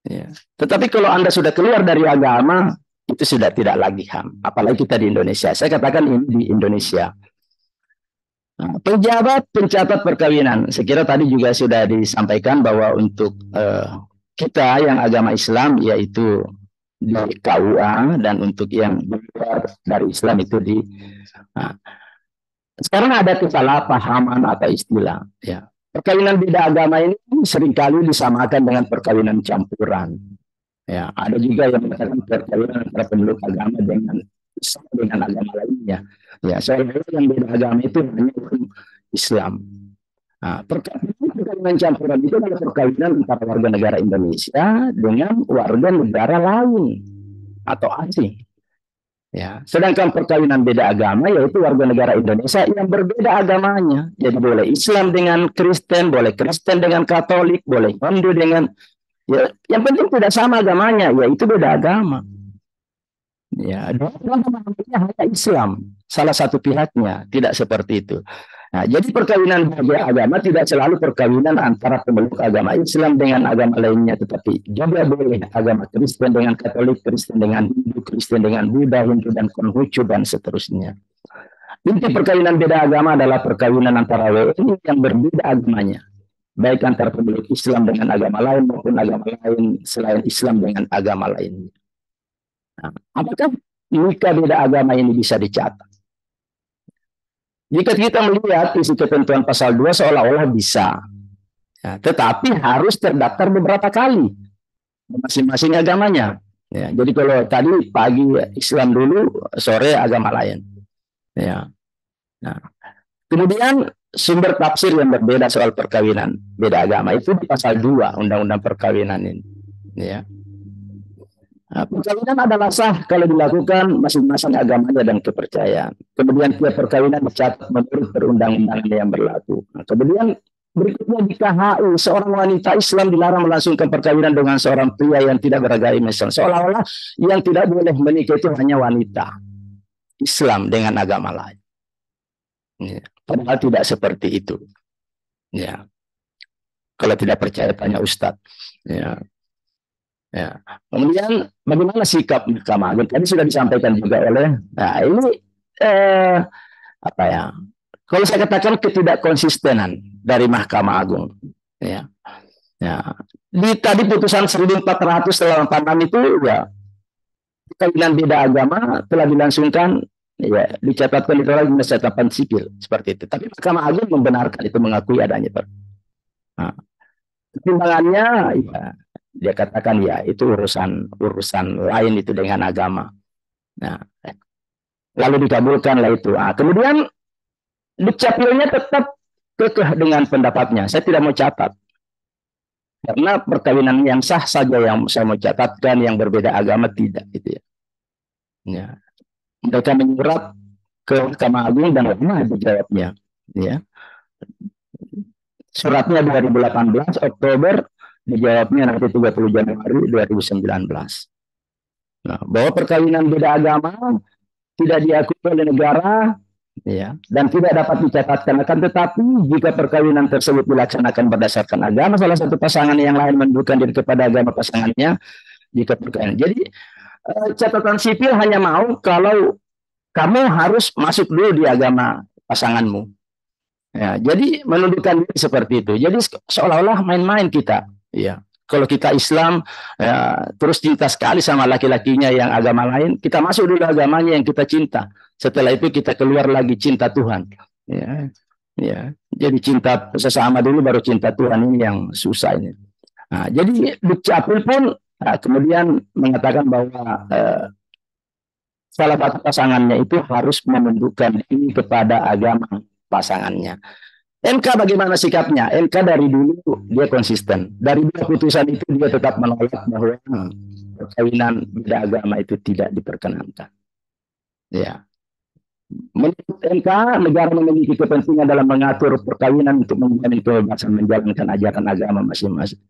Ya. Tetapi kalau Anda sudah keluar dari agama, itu sudah tidak lagi HAM. Apalagi kita di Indonesia. Saya katakan ini di Indonesia. Nah, penjabat pencatat perkawinan. Saya kira tadi juga sudah disampaikan bahwa untuk kita yang agama Islam yaitu di KUA, dan untuk yang di luar dari Islam itu di sekarang ada kesalahpahaman atau istilah ya. Perkawinan beda agama ini seringkali disamakan dengan perkawinan campuran. Ya, ada juga yang mengatakan perkawinan antara penduduk agama dengan agama lainnya. Ya, soalnya yang beda agama itu hanya Islam. Nah, perkawinan campuran itu adalah perkawinan antara warga negara Indonesia dengan warga negara lain atau asing. Ya, sedangkan perkawinan beda agama yaitu warga negara Indonesia yang berbeda agamanya. Jadi boleh Islam dengan Kristen, boleh Kristen dengan Katolik, boleh Hindu dengan yang penting tidak sama agamanya, yaitu beda agama. Ya, hanya Islam, salah satu pihaknya, tidak seperti itu. Nah, jadi perkawinan beda agama tidak selalu perkawinan antara pemeluk agama Islam dengan agama lainnya, tetapi juga boleh agama Kristen dengan Katolik, Kristen dengan Hindu, Kristen dengan Buddha, Hindu dan Konghucu dan seterusnya. Inti perkawinan beda agama adalah perkawinan antara WNI yang berbeda agamanya, baik antara pemeluk Islam dengan agama lain maupun agama lain selain Islam dengan agama lainnya. Nah, apakah nikah beda agama ini bisa dicatat? Jika kita melihat isi ketentuan pasal 2 seolah-olah bisa. Ya, tetapi harus terdaftar beberapa kali masing-masing agamanya. Ya, jadi kalau tadi pagi Islam dulu, sore agama lain. Ya. Nah, kemudian sumber tafsir yang berbeda soal perkawinan beda agama itu di pasal 2 Undang-Undang Perkawinan ini. Ya. Nah, perkawinan adalah sah kalau dilakukan masing-masing agamanya dan kepercayaan. Kemudian tiap perkawinan dicatat menurut perundang-undangan yang berlaku. Nah, kemudian berikutnya di KHU, seorang wanita Islam dilarang melangsungkan perkawinan dengan seorang pria yang tidak beragama Islam. Seolah-olah yang tidak boleh menikah itu hanya wanita Islam dengan agama lain. Ya, padahal tidak seperti itu. Ya, kalau tidak percaya tanya Ustadz. Ya. Ya. Kemudian bagaimana sikap Mahkamah Agung? Tadi sudah disampaikan juga oleh. Nah ini kalau saya katakan ketidakkonsistenan dari Mahkamah Agung. Ya. Ya. Di tadi putusan 1486 itu ya perkawinan beda agama telah dilangsungkan, ya dicatatkan di dalam catatan sipil seperti itu. Tapi Mahkamah Agung membenarkan itu, mengakui adanya. Nah, pertimbangannya ya, Dia katakan ya itu urusan lain itu dengan agama. Nah, lalu dikabulkanlah itu. Kemudian Dukcapilnya tetap kekeh dengan pendapatnya. Saya tidak mau catat. Karena perkawinan yang sah saja yang saya mau catatkan, yang berbeda agama tidak. Gitu ya. Ya. Mereka menyurat ke Mahkamah Agung dan lama dijawabnya. Ya. Suratnya 2018 Oktober, dijawabnya nanti 30 Januari 2019. Nah, bahwa perkawinan beda agama tidak diakui oleh negara, ya, dan tidak dapat dicatatkan. Akan tetapi jika perkawinan tersebut dilaksanakan berdasarkan agama salah satu pasangan yang lain menunjukkan diri kepada agama pasangannya, jika perkawinan. Jadi catatan sipil hanya mau kalau kamu harus masuk dulu di agama pasanganmu. Ya, jadi menundukkan diri seperti itu. Jadi seolah-olah main-main kita. Ya, kalau kita Islam, ya, terus cinta sekali sama laki-lakinya yang agama lain, kita masuk dulu agamanya yang kita cinta. Setelah itu kita keluar lagi cinta Tuhan. Ya, ya. Jadi cinta sesama dulu baru cinta Tuhan, ini yang susah ini. Nah, jadi Dukcapil pun kemudian mengatakan bahwa salah satu pasangannya itu harus menundukkan diri kepada agama pasangannya. MK bagaimana sikapnya? MK dari dulu dia konsisten. Dari dua putusan itu dia tetap menolak bahwa perkawinan beda agama itu tidak diperkenankan. Ya. Menurut MK, negara memiliki kepentingan dalam mengatur perkawinan untuk menjamin kebebasan menjalankan ajaran agama masing-masing.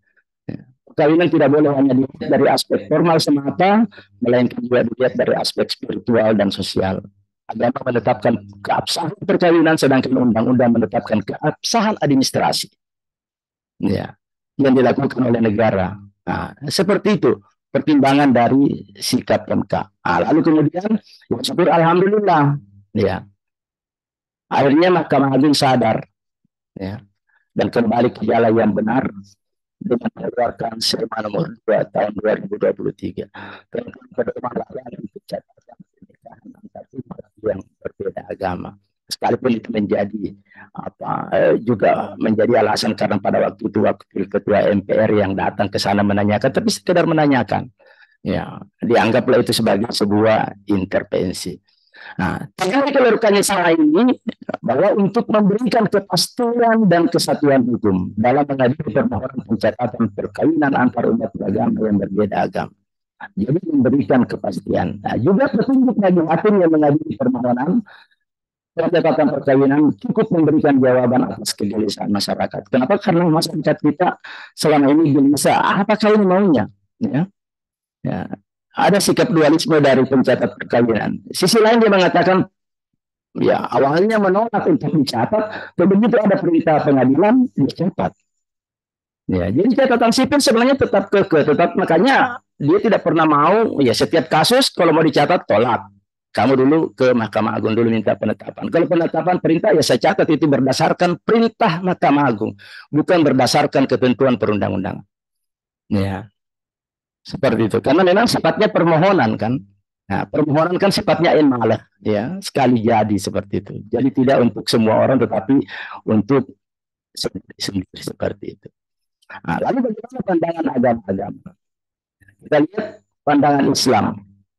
Ya. Perkawinan tidak boleh hanya dilihat dari aspek formal semata, melainkan juga dilihat dari aspek spiritual dan sosial. Agama menetapkan keabsahan perkawinan, sedangkan undang-undang menetapkan keabsahan administrasi. Ya, yang dilakukan oleh negara. Nah, seperti itu pertimbangan dari sikap MK. Lalu kemudian, syukur alhamdulillah, ya, akhirnya Mahkamah Agung sadar, ya, dan kembali ke jalan yang benar dengan mengeluarkan Sema nomor 2 tahun 2023 tentang pedoman larangan pencatatan pernikahan antar umat yang berbeda agama. Sekalipun itu menjadi juga menjadi alasan karena pada waktu itu wakil ketua MPR yang datang ke sana menanyakan, tapi sekedar menanyakan, ya, dianggaplah itu sebagai sebuah intervensi. Nah, tinggal dikeluarkannya salah ini bahwa untuk memberikan kepastian dan kesatuan hukum dalam mengadili permohonan pencatatan perkawinan antar umat beragama yang berbeda agama. Jadi memberikan kepastian. Nah, juga petunjuk bagi hakim yang mengadili permohonan pencatatan perkawinan cukup memberikan jawaban atas kegelisahan masyarakat. Kenapa? Karena masyarakat kita selama ini gelisah. Apakah ini maunya? Ya. Ya. Ada sikap dualisme dari pencatat perkawinan. Sisi lain dia mengatakan, ya awalnya menolak untuk dicatat, begitu ada perintah pengadilan dicatat. Ya, jadi catatan sipil sebenarnya tetap tetap, makanya dia tidak pernah mau, ya setiap kasus kalau mau dicatat tolak. Kamu dulu ke Mahkamah Agung dulu minta penetapan. Kalau penetapan perintah ya saya catat itu berdasarkan perintah Mahkamah Agung, bukan berdasarkan ketentuan perundang-undangan. Ya. Seperti itu. Karena memang sifatnya permohonan kan. Nah, permohonan kan sifatnya malah, ya, sekali jadi seperti itu. Jadi tidak untuk semua orang tetapi untuk sendiri seperti itu. Nah, lalu bagaimana pandangan agama-agama? Kita lihat pandangan Islam.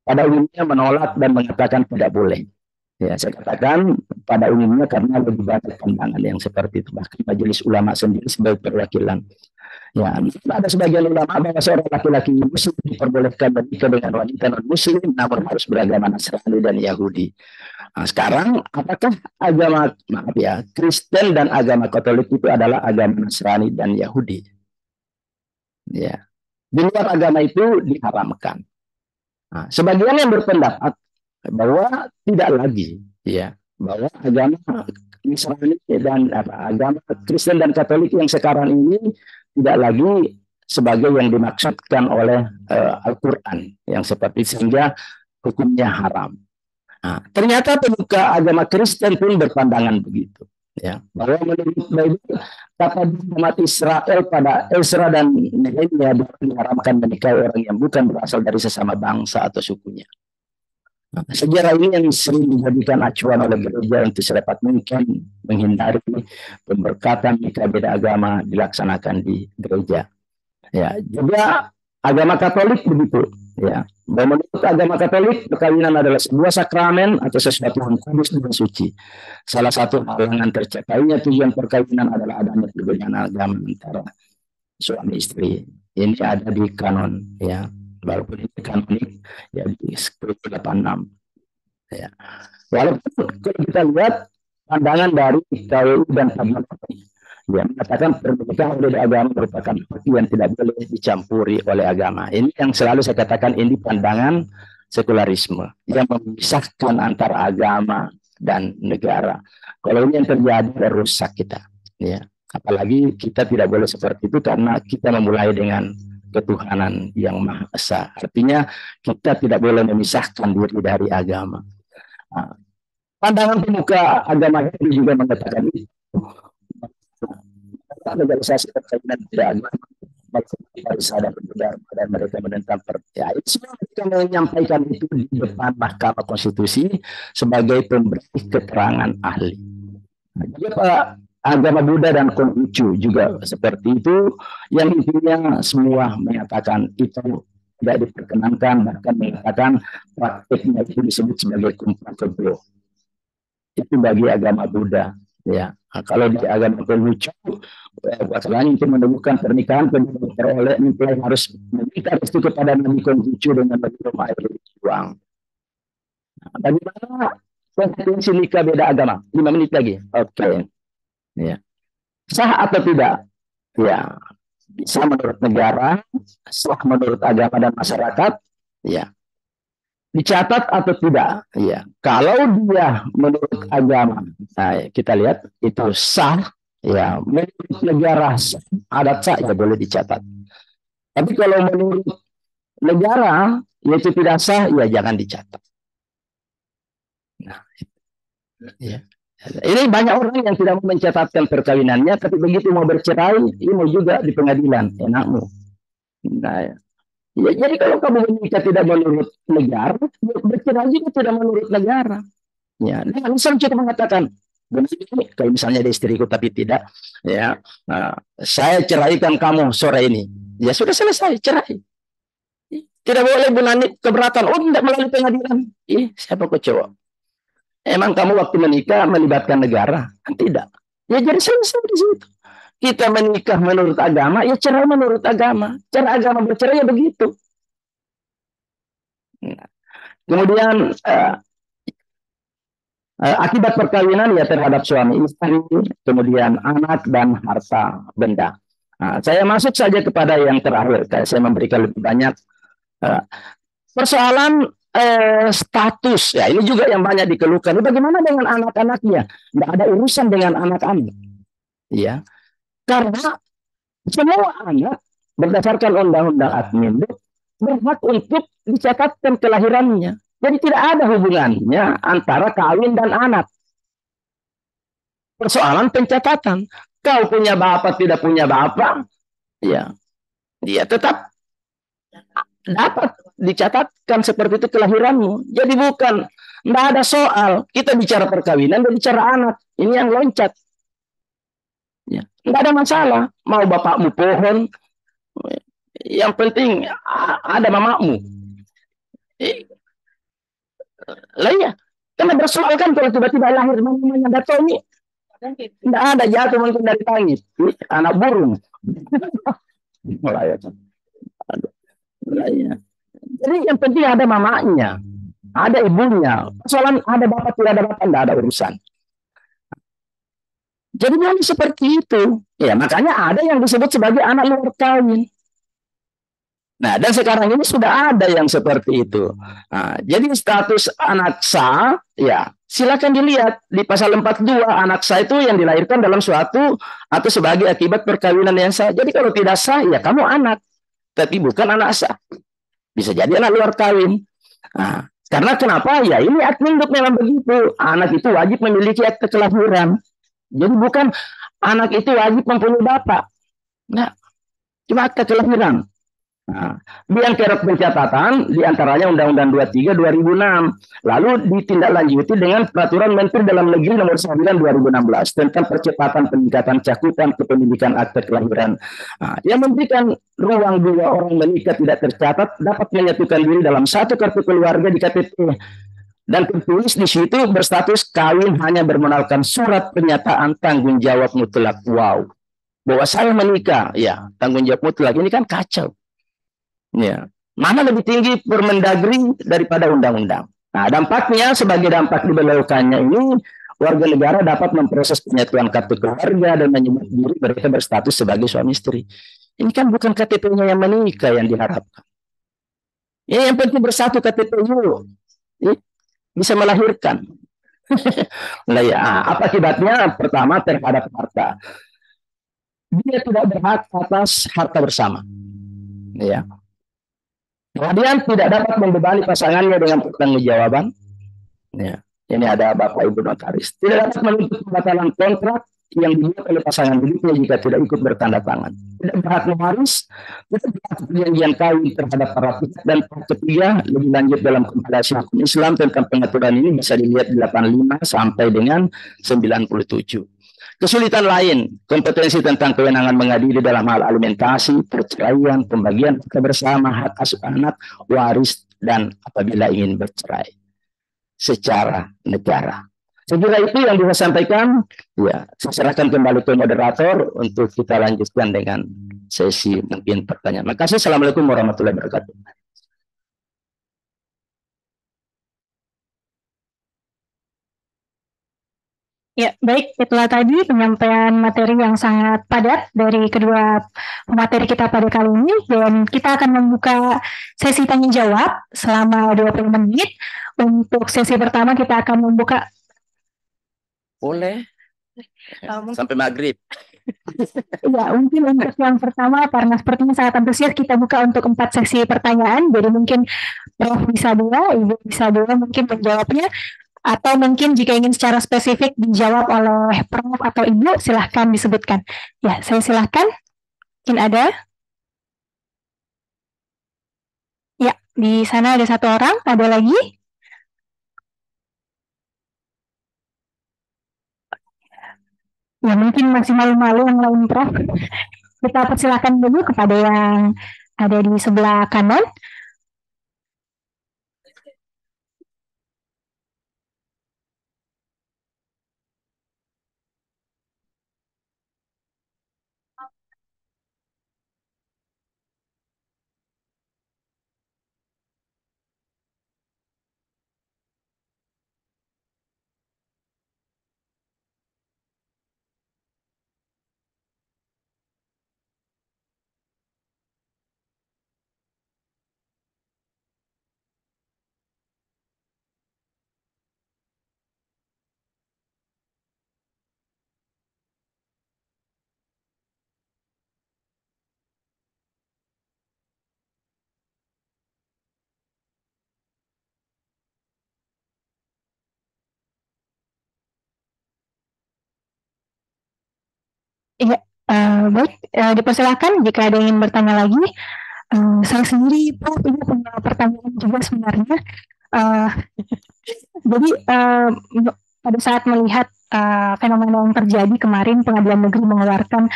Pada umumnya menolak dan mengatakan tidak boleh. Ya, saya katakan pada umumnya karena lebih banyak pandangan yang seperti itu. Bahkan Majelis Ulama sendiri sebagai perwakilan. Ya, ada sebagian ulama bahwa seorang laki-laki muslim diperbolehkan menikah dengan wanita non-muslim namun harus beragama Nasrani dan Yahudi. Nah, sekarang apakah agama Kristen dan agama Katolik itu adalah agama Nasrani dan Yahudi? Ya, di luar agama itu diharamkan. Nah, sebagian yang berpendapat bahwa tidak lagi, ya, bahwa agama Nasrani dan agama Kristen dan Katolik yang sekarang ini tidak lagi sebagai yang dimaksudkan oleh Al-Quran yang seperti sehingga hukumnya haram. Nah, ternyata pemuka agama Kristen pun berpandangan begitu, ya, bahwa menurut Bible kata umat Israel pada Ezra dan Nehemia diharamkan menikahi orang yang bukan berasal dari sesama bangsa atau sukunya. Nah, sejarah ini yang sering dijadikan acuan oleh gereja untuk secepat mungkin menghindari pemberkatan nikah beda agama dilaksanakan di gereja. Ya, juga agama Katolik begitu, ya. Menurut agama Katolik, perkawinan adalah sebuah sakramen atau sesuatu yang kudus dan suci. Salah satu halangan tercapainya tujuan perkawinan adalah adanya perbedaan agama antara suami istri. Ini ada di kanon, ya. Walaupun ini kanonik, ya di 1086. Ya. Walaupun kalau kita lihat pandangan dari KWU dan Tabiat, ya, mengatakan pernikahan oleh agama merupakan sesuatu yang tidak boleh dicampuri oleh agama. Ini yang selalu saya katakan, ini pandangan sekularisme yang memisahkan antara agama dan negara. Kalau ini yang terjadi, rusak kita. Ya. Apalagi kita tidak boleh seperti itu karena kita memulai dengan ketuhanan yang Maha Esa. Artinya kita tidak boleh memisahkan diri dari agama. Nah, pandangan pemuka agama ini juga mengatakan itu. Legalisasi perkawinan tidak agama dan mereka menentang percaya. Semua mereka menyampaikan itu di depan Mahkamah Konstitusi sebagai pemberi keterangan ahli. Nah, juga Pak, agama Buddha dan Konghucu juga seperti itu, yang intinya semua menyatakan itu tidak diperkenankan, bahkan mengatakan praktiknya itu disebut sebagai kumpul kebo. Itu bagi agama Buddha. Ya, nah, kalau di agama Konghucu, masalahnya itu menemukan pernikahan peroleh mempelai harus meminta restu kepada Nabi Konghucu dengan meminum air berjuang. Nah, bagaimana konsekuensi nikah beda agama? 5 menit lagi. Oke. Ya. Sah atau tidak? Ya, bisa menurut negara, sah menurut agama dan masyarakat. Ya. Dicatat atau tidak? Ya, kalau dia menurut agama, nah, kita lihat itu sah, ya, menurut negara adat sah, ya boleh dicatat. Tapi kalau menurut negara yaitu tidak sah, ya jangan dicatat. Nah, ya. Ini banyak orang yang tidak mau mencatatkan perkawinannya, tapi begitu mau bercerai, ini mau juga di pengadilan, enakmu. Nah, ya. Ya, jadi kalau kamu menikah tidak menurut negara, bercerai juga tidak menurut negara. Ya, nah, misalnya kita mengatakan, kalau misalnya ada istriku tapi tidak, ya, saya ceraikan kamu sore ini, ya sudah selesai, cerai. Tidak boleh Bu Nani keberatan, oh tidak melalui pengadilan. Siapa kau cowok? Emang kamu waktu menikah melibatkan negara? Kan tidak. Ya jadi selesai di situ. Kita menikah menurut agama, ya cerai menurut agama. Cara agama bercerai ya begitu. Nah, kemudian akibat perkawinan ya terhadap suami istri, kemudian anak dan harta benda. Nah, saya masuk saja kepada yang terakhir. Saya memberikan lebih banyak persoalan status. Ya, ini juga yang banyak dikeluhkan. Bagaimana dengan anak-anaknya? Tidak ada urusan dengan anak-anak. Ya. Karena semua anak berdasarkan undang-undang admin berhak untuk dicatatkan kelahirannya. Jadi tidak ada hubungannya antara kawin dan anak. Persoalan pencatatan. Kau punya bapak, tidak punya bapak, ya, dia tetap dapat dicatatkan seperti itu kelahiranmu. Jadi bukan, tidak ada soal. Kita bicara perkawinan dan bicara anak. Ini yang loncat. Ya, tidak ada masalah. Mau bapakmu pohon, yang penting ada mamamu. Lah ya, karena bersoal kan kalau tiba-tiba lahir namanya Dato ini, tidak ada jatuh mungkin dari langit, anak burung. Jadi yang penting ada mamanya, ada ibunya. Soalan ada bapak tidak ada bapak, tidak ada urusan. Jadi memang seperti itu. Ya, makanya ada yang disebut sebagai anak luar kawin. Nah, dan sekarang ini sudah ada yang seperti itu. Nah, jadi status anak sah, ya, silakan dilihat di pasal 42, anak sah itu yang dilahirkan dalam suatu atau sebagai akibat perkawinan yang sah. Jadi kalau tidak sah, ya kamu anak, tapi bukan anak sah. Bisa jadi anak luar kawin. Nah, karena kenapa? Ya ini admin memang begitu. Anak itu wajib memiliki akte kelahiran. Jadi bukan anak itu wajib mempunyai bapak. Nah, cuma akte kelahiran. Nah, di angka pencatatan diantaranya Undang-Undang 23 2006, lalu ditindaklanjuti dengan Peraturan Menteri Dalam Negeri Nomor 9 2016 tentang percepatan peningkatan cakupan kepemilikan akte kelahiran. Nah, yang memberikan ruang dua orang menikah tidak tercatat dapat menyatukan diri dalam satu kartu keluarga di KTP dan tertulis di situ berstatus kawin hanya bermodalkan surat pernyataan tanggung jawab mutlak. Wow, bahwa saya menikah, ya tanggung jawab mutlak ini kan kacau. Ya, mana lebih tinggi Permendagri daripada undang-undang. Nah, dampaknya sebagai dampak diberlakukannya ini, warga negara dapat memproses penyatuan kartu keluarga dan menyebut diri mereka berstatus sebagai suami istri. Ini kan bukan KTP-nya yang menikah yang diharapkan. Ya, yang penting bersatu KTP dulu. Bisa melahirkan. Nah, ya, apa akibatnya? Pertama, terhadap harta. Dia tidak berhak atas harta bersama. Ya. Kemudian tidak dapat membebani pasangannya dengan pertanggungjawaban. Ya, ini ada Bapak Ibu notaris. Tidak dapat menuntut pembatalan kontrak yang dibuat oleh pasangan hidupnya jika tidak ikut bertanda tangan. Tidak berhak mewaris, tidak berhak perjanjian kawin terhadap para pihak, dan ketiga lebih lanjut dalam kompilasi hukum Islam tentang pengaturan ini bisa dilihat di 85 sampai dengan 97. Kesulitan lain, kompetensi tentang kewenangan mengadili dalam hal alimentasi, perceraian, pembagian harta bersama, hak asuh anak, waris, dan apabila ingin bercerai secara negara. Saya kira itu yang bisa sampaikan. Ya, saya serahkan kembali ke moderator untuk kita lanjutkan dengan sesi mungkin pertanyaan. Makasih. Assalamualaikum warahmatullahi wabarakatuh. Ya, baik, itulah tadi penyampaian materi yang sangat padat dari kedua materi kita pada kali ini, dan kita akan membuka sesi tanya jawab selama 20 menit. Untuk sesi pertama kita akan membuka. Boleh. Sampai maghrib. Ya, mungkin untuk yang pertama, karena sepertinya sangat antusias, kita buka untuk 4 sesi pertanyaan. Jadi mungkin Prof bisa dua, Ibu bisa dua mungkin menjawabnya. Atau mungkin jika ingin secara spesifik dijawab oleh Prof atau Ibu, silahkan disebutkan. Ya, saya silahkan. Mungkin ada? Ya, di sana ada satu orang. Ada lagi? Ya, mungkin masih malu-malu yang lain, Prof. Kita persilahkan dulu kepada yang ada di sebelah kanan. Iya, baik, dipersilakan jika ada yang ingin bertanya lagi. Saya sendiri, Prof, ini punya pertanyaan juga sebenarnya. Jadi pada saat melihat fenomena yang terjadi kemarin, Pengadilan Negeri mengeluarkan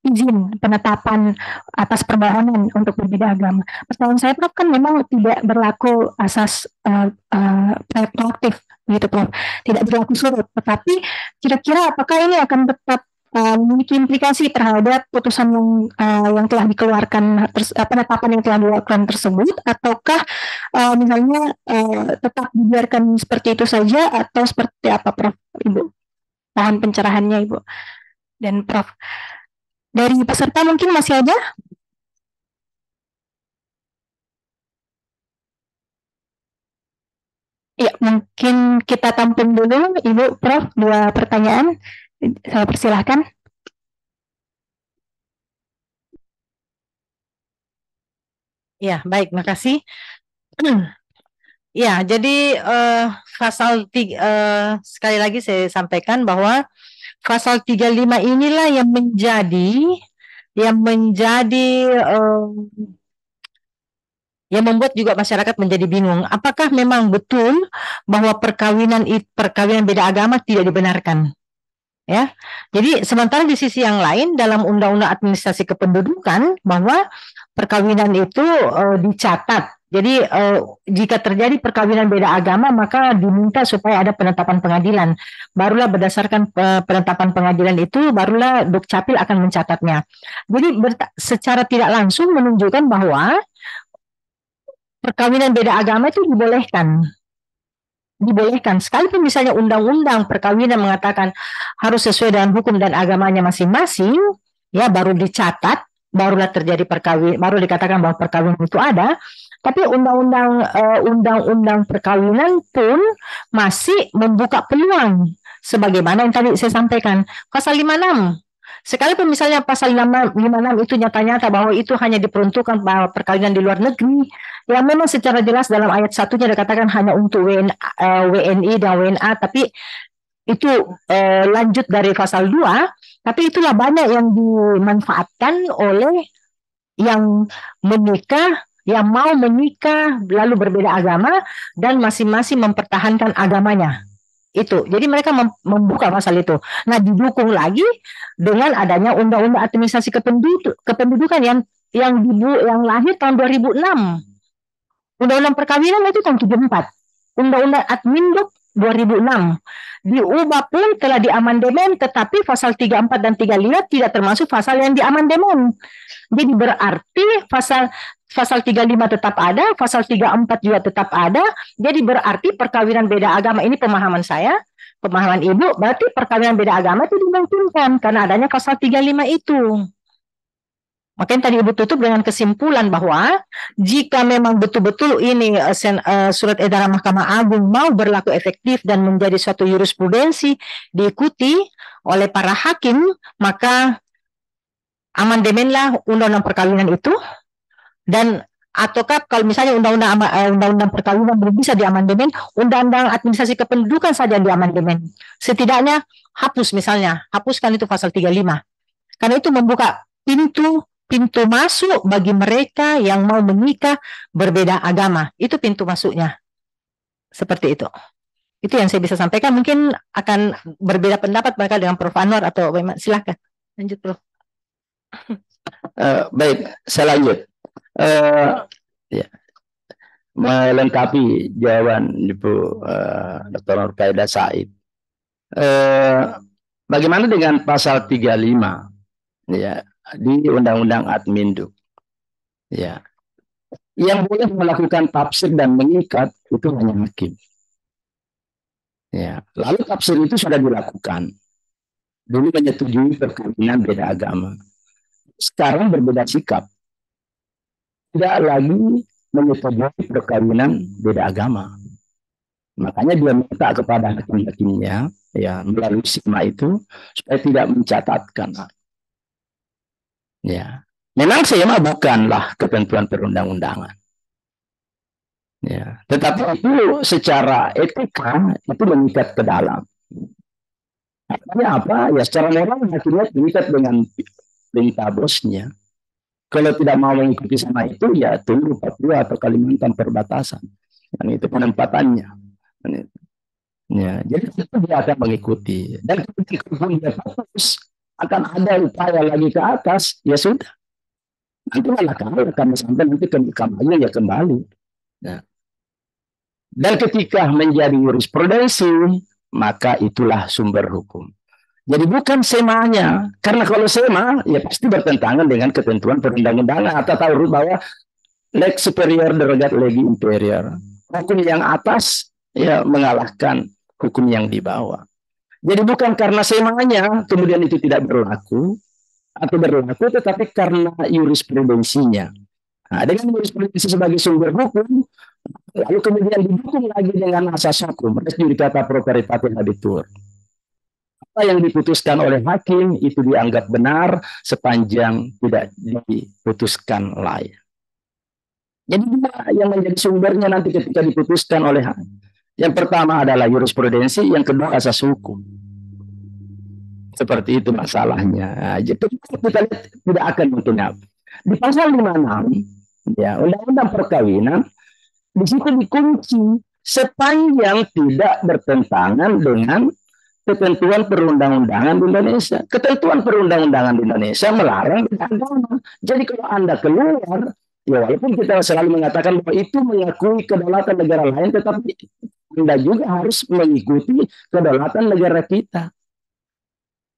izin penetapan atas permohonan untuk berbeda agama. Pertanyaan saya, Prof, kan memang tidak berlaku asas proaktif, gitu, Prof. Tidak berlaku surut. Tetapi kira-kira apakah ini akan tetap memiliki implikasi terhadap putusan yang telah dikeluarkan, penetapan yang telah dilakukan tersebut, ataukah misalnya tetap dibiarkan seperti itu saja, atau seperti apa, Prof? Ibu, mohon pencerahannya, Ibu. Dan Prof, dari peserta mungkin masih ada? Ya, mungkin kita tampung dulu, Ibu, Prof, 2 pertanyaan. Saya persilahkan. Ya, baik, makasih. Ya, jadi pasal 3, sekali lagi saya sampaikan bahwa pasal 35 inilah yang menjadi yang menjadi yang membuat juga masyarakat menjadi bingung. Apakah memang betul bahwa perkawinan beda agama tidak dibenarkan? Ya, jadi sementara di sisi yang lain dalam Undang-Undang Administrasi Kependudukan bahwa perkawinan itu dicatat. Jadi jika terjadi perkawinan beda agama maka diminta supaya ada penetapan pengadilan. Barulah berdasarkan penetapan pengadilan itu barulah Dukcapil akan mencatatnya. Jadi secara tidak langsung menunjukkan bahwa perkawinan beda agama itu dibolehkan. Sekalipun misalnya undang-undang perkawinan mengatakan harus sesuai dengan hukum dan agamanya masing-masing, ya baru dicatat, barulah terjadi perkawinan, baru dikatakan bahwa perkawinan itu ada. Tapi undang-undang perkawinan pun masih membuka peluang, sebagaimana yang tadi saya sampaikan pasal 56. Sekalipun misalnya pasal 56 itu nyata-nyata bahwa itu hanya diperuntukkan bahwa perkawinan di luar negeri, yang memang secara jelas dalam ayat 1-nya dikatakan hanya untuk WNI dan WNA, tapi itu lanjut dari pasal 2, tapi itulah banyak yang dimanfaatkan oleh yang menikah, yang mau menikah lalu berbeda agama dan masing-masing mempertahankan agamanya. Itu. Jadi mereka membuka pasal itu. Nah, didukung lagi dengan adanya Undang-Undang Administrasi Kependudukan yang lahir tahun 2006. Undang-Undang Perkawinan itu tahun 74. Undang-Undang Adminduk 2006. Diubah pun telah diamandemen, tetapi pasal 34 dan 35 tidak termasuk pasal yang diamandemen. Jadi berarti pasal 35 tetap ada, pasal 34 juga tetap ada. Jadi berarti perkawinan beda agama, ini pemahaman saya, pemahaman Ibu, berarti perkawinan beda agama itu dimungkinkan karena adanya pasal 35 itu. Makanya tadi Ibu tutup dengan kesimpulan bahwa jika memang betul-betul ini surat edaran Mahkamah Agung mau berlaku efektif dan menjadi suatu jurisprudensi diikuti oleh para hakim, maka amandemenlah undang-undang perkawinan itu. Dan ataukah kalau misalnya undang-undang perkawinan belum bisa diamandemen, undang-undang administrasi kependudukan saja diamandemen. Setidaknya hapuskan itu pasal 35. Karena itu membuka pintu masuk bagi mereka yang mau menikah berbeda agama. Itu pintu masuknya. Seperti itu. Itu yang saya bisa sampaikan. Mungkin akan berbeda pendapat mereka dengan Prof. Anwar atau silakan. Lanjut, Prof. Baik, saya lanjut. Ya. Melengkapi jawaban Ibu Dr. Nur Faedah Said. Bagaimana dengan pasal 35 ya di Undang-Undang Adminduk? Ya. Yang boleh melakukan tafsir dan mengikat itu hanya hakim. Ya, lalu tafsir itu sudah dilakukan. Dulu menyetujui perkawinan beda agama. Sekarang berbeda sikap. Tidak lagi menyetujui perkawinan beda agama. Makanya dia minta kepada hakim-hakimnya ya melalui SIMA itu supaya tidak mencatatkan. Ya, memang SIMA bukanlah ketentuan perundang-undangan. Ya, tetapi itu secara etika itu mengikat ke dalam. Artinya apa? Ya secara moral hakimnya mengikat dengan perintah bosnya. Kalau tidak mau mengikuti sama itu, ya tunggu Papua atau Kalimantan perbatasan. Dan itu penempatannya. Ya, jadi itu dia akan mengikuti. Dan ketika dia fokus, akan ada upaya lagi ke atas, ya sudah. Nanti malah karena sampai nanti kembali ya kembali. Nah. Dan ketika menjadi jurisprudensi, maka itulah sumber hukum. Jadi bukan semanya, karena kalau sema ya pasti bertentangan dengan ketentuan perundang-undangan atau tahu bahwa lex superior derogat legi inferior. Hukum yang atas ya mengalahkan hukum yang di bawah. Jadi bukan karena semanya kemudian itu tidak berlaku atau berlaku, tetapi karena jurisprudensinya. Nah, dengan jurisprudensi sebagai sumber hukum, lalu kemudian didukung lagi dengan asas hukum, res judicata pro veritatis habetur. Apa yang diputuskan oleh hakim itu dianggap benar sepanjang tidak diputuskan lain. Jadi yang menjadi sumbernya nanti ketika diputuskan oleh hakim. Yang pertama adalah jurisprudensi, yang kedua asas hukum. Seperti itu masalahnya. Nah, jadi kita lihat tidak akan mungkin. Di pasal 56 ya Undang-Undang Perkawinan di situ dikunci sepanjang tidak bertentangan dengan ketentuan perundang-undangan di Indonesia. Ketentuan perundang-undangan di Indonesia melarang agama. Jadi kalau Anda keluar, ya walaupun kita selalu mengatakan bahwa itu mengakui kedaulatan negara lain, tetapi Anda juga harus mengikuti kedaulatan negara kita.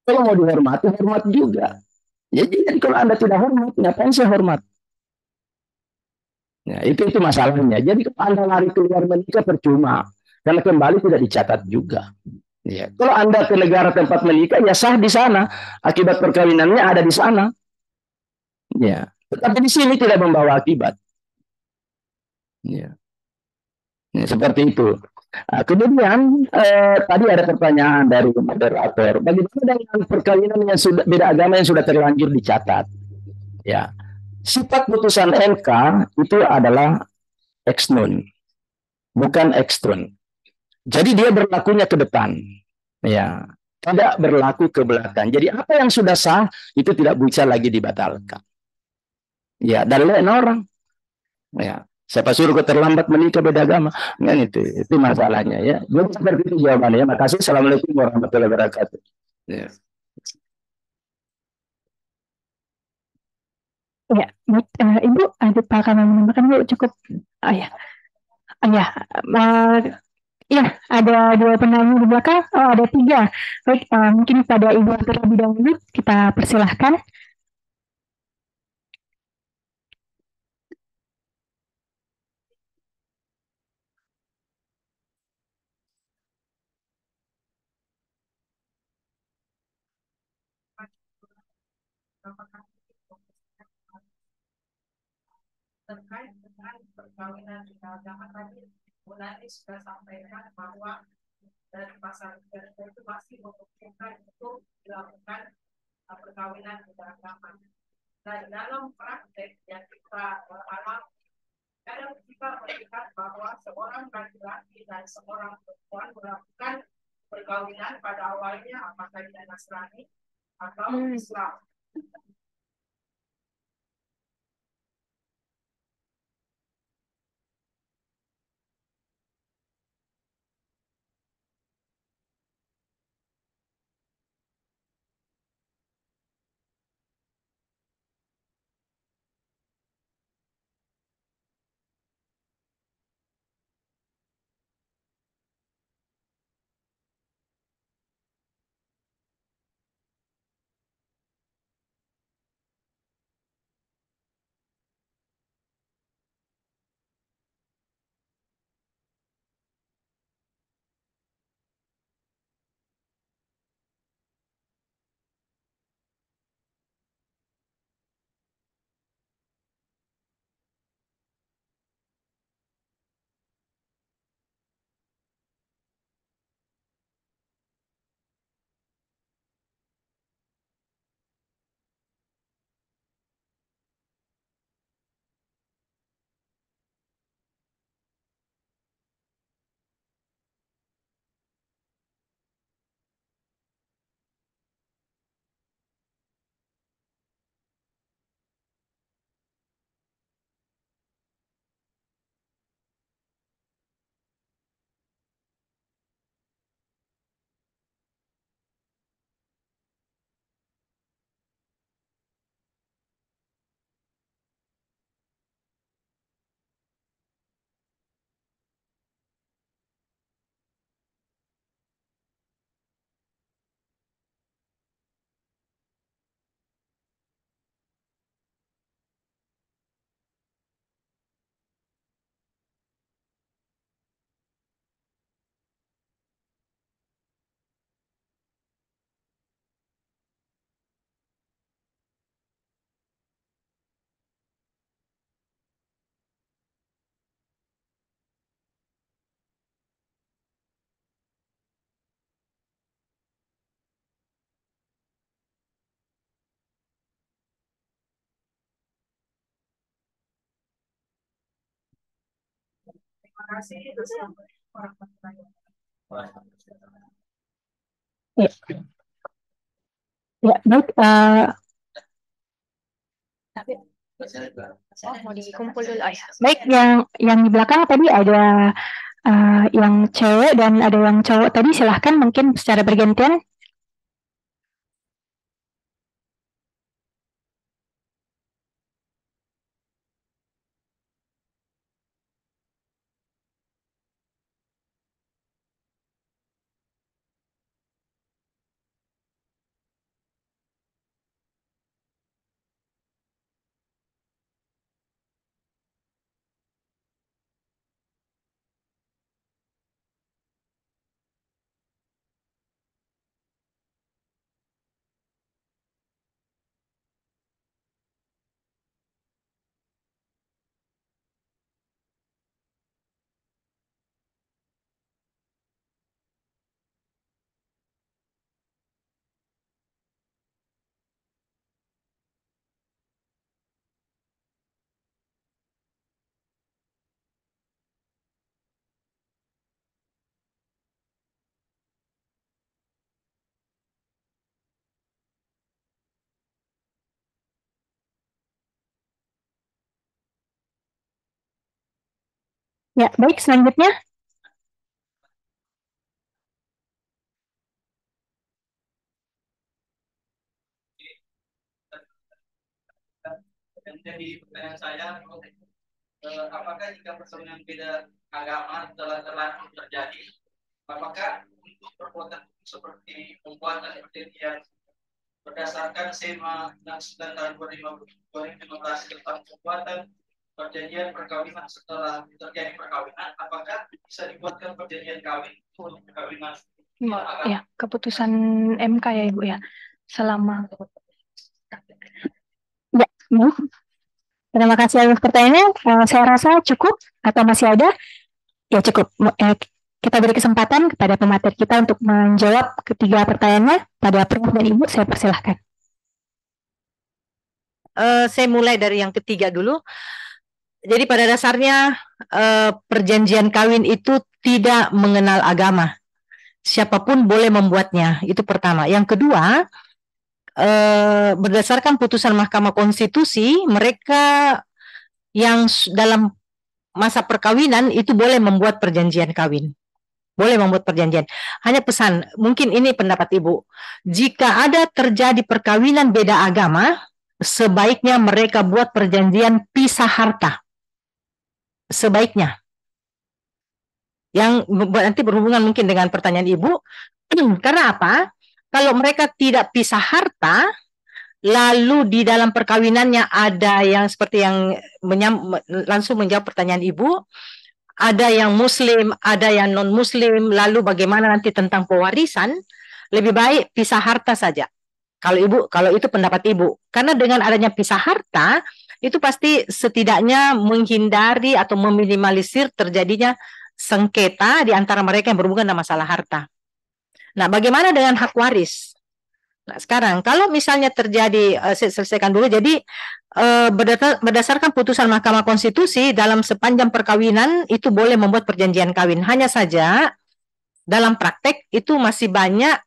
Kalau mau dihormati, hormat juga. Jadi kalau Anda tidak hormat, ngapain saya hormat? Ya, itu masalahnya. Jadi kalau Anda lari keluar menikah percuma, karena kembali tidak dicatat juga. Ya. Kalau Anda ke negara tempat menikah, ya sah di sana. Akibat perkawinannya ada di sana. Ya. Tetapi di sini tidak membawa akibat. Ya. Ya, seperti itu. Nah, kemudian tadi ada pertanyaan dari moderator. Bagaimana dengan perkawinan yang sudah beda agama yang sudah terlanjur dicatat? Ya. Sifat putusan MK itu adalah ex non, bukan ekstron. Jadi dia berlakunya ke depan. Ya, tidak berlaku ke belakang. Jadi apa yang sudah sah itu tidak bisa lagi dibatalkan. Ya, dan lain orang. Ya, siapa suruh kau terlambat menikah beda agama? Kan itu masalahnya ya. Jadi seperti itu jawabannya. Makasih. Assalamualaikum warahmatullahi wabarakatuh. Ya. Ya, Ibu, apakah menambahkan Bu cukup? Oh ya, ya, ya, ada dua penanya di belakang. Oh, ada tiga. Baik, mungkin pada Ibu terlebih dahulu kita persilahkan. Terkait dengan perkawinan beragama tadi, Bu Nani sudah sampaikan bahwa dari pasal 3 itu masih memungkinkan untuk dilakukan perkawinan beragama. Dan dalam praktek yang kita alami, kadang kita melihat bahwa seorang laki-laki dan seorang perempuan melakukan perkawinan pada awalnya apakah dia Nasrani atau Islam. Terima kasih. Ya. Ya, baik. Mau dikumpul dulu. Ya. Baik, yang di belakang tadi ada yang cewek dan ada yang cowok tadi. Silahkan mungkin secara bergantian. Ya, baik. Selanjutnya. Yang jadi pertanyaan saya, apakah jika persamaan beda agama telah terlanjur terjadi, apakah untuk perbuatan seperti pembuatan perjanjian berdasarkan SEMA 69 tahun 2015 tentang pembuatan perjanjian perkawinan setelah terjadi perkawinan, apakah bisa dibuatkan perjanjian kawin untuk perkawinan? Ya, keputusan MK ya Ibu ya. Selama. Ya, baik. Terima kasih atas pertanyaannya. Saya rasa cukup atau masih ada? Ya cukup. Kita beri kesempatan kepada pemateri kita untuk menjawab ketiga pertanyaannya. Pada Prof dan Ibu, saya persilahkan. Saya mulai dari yang ketiga dulu. Jadi pada dasarnya perjanjian kawin itu tidak mengenal agama. Siapapun boleh membuatnya. Itu pertama. Yang kedua, berdasarkan putusan Mahkamah Konstitusi, mereka yang dalam masa perkawinan itu boleh membuat perjanjian kawin. Boleh membuat perjanjian. Hanya pesan, mungkin ini pendapat Ibu. Jika ada terjadi perkawinan beda agama, sebaiknya mereka buat perjanjian pisah harta. Sebaiknya. Yang nanti berhubungan mungkin dengan pertanyaan Ibu. Karena apa? Kalau mereka tidak pisah harta, lalu di dalam perkawinannya ada yang seperti yang langsung menjawab pertanyaan Ibu, ada yang Muslim, ada yang non-Muslim, lalu bagaimana nanti tentang pewarisan, lebih baik pisah harta saja. Kalau itu pendapat Ibu. Karena dengan adanya pisah harta, itu pasti setidaknya menghindari atau meminimalisir terjadinya sengketa di antara mereka yang berhubungan dengan masalah harta. Nah, bagaimana dengan hak waris? Nah, sekarang kalau misalnya terjadi, saya selesaikan dulu. Jadi berdasarkan putusan Mahkamah Konstitusi, dalam sepanjang perkawinan itu boleh membuat perjanjian kawin. Hanya saja dalam praktek itu masih banyak,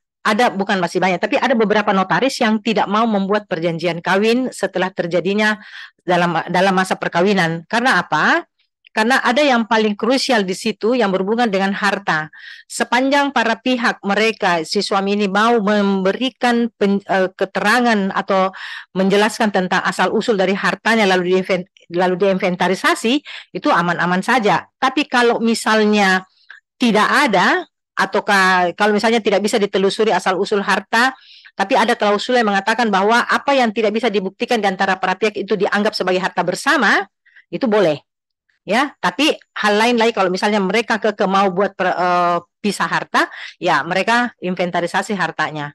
bukan masih banyak, tapi ada beberapa notaris yang tidak mau membuat perjanjian kawin setelah terjadinya dalam masa perkawinan. Karena apa? Karena ada yang paling krusial di situ yang berhubungan dengan harta. Sepanjang para pihak mereka, si suami ini mau memberikan keterangan atau menjelaskan tentang asal-usul dari hartanya lalu diinventarisasi, itu aman-aman saja. Tapi kalau misalnya tidak ada, ataukah kalau misalnya tidak bisa ditelusuri asal-usul harta, tapi ada klausul yang mengatakan bahwa apa yang tidak bisa dibuktikan di antara para pihak itu dianggap sebagai harta bersama, itu boleh. Ya, tapi hal lain lagi kalau misalnya mereka mau buat pisah harta, ya mereka inventarisasi hartanya.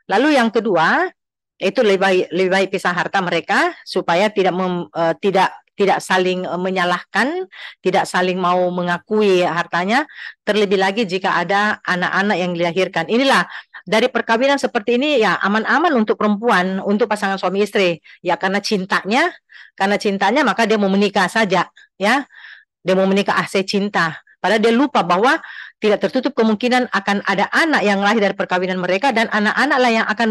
Lalu yang kedua, itu lebih baik pisah harta mereka supaya tidak saling menyalahkan, tidak saling mau mengakui hartanya, terlebih lagi jika ada anak-anak yang dilahirkan. Inilah dari perkawinan seperti ini ya aman-aman untuk perempuan, untuk pasangan suami istri. Ya karena cintanya maka dia mau menikah saja, ya. Dia mau menikah saya cinta. Padahal dia lupa bahwa tidak tertutup kemungkinan akan ada anak yang lahir dari perkawinan mereka, dan anak-anak lah yang akan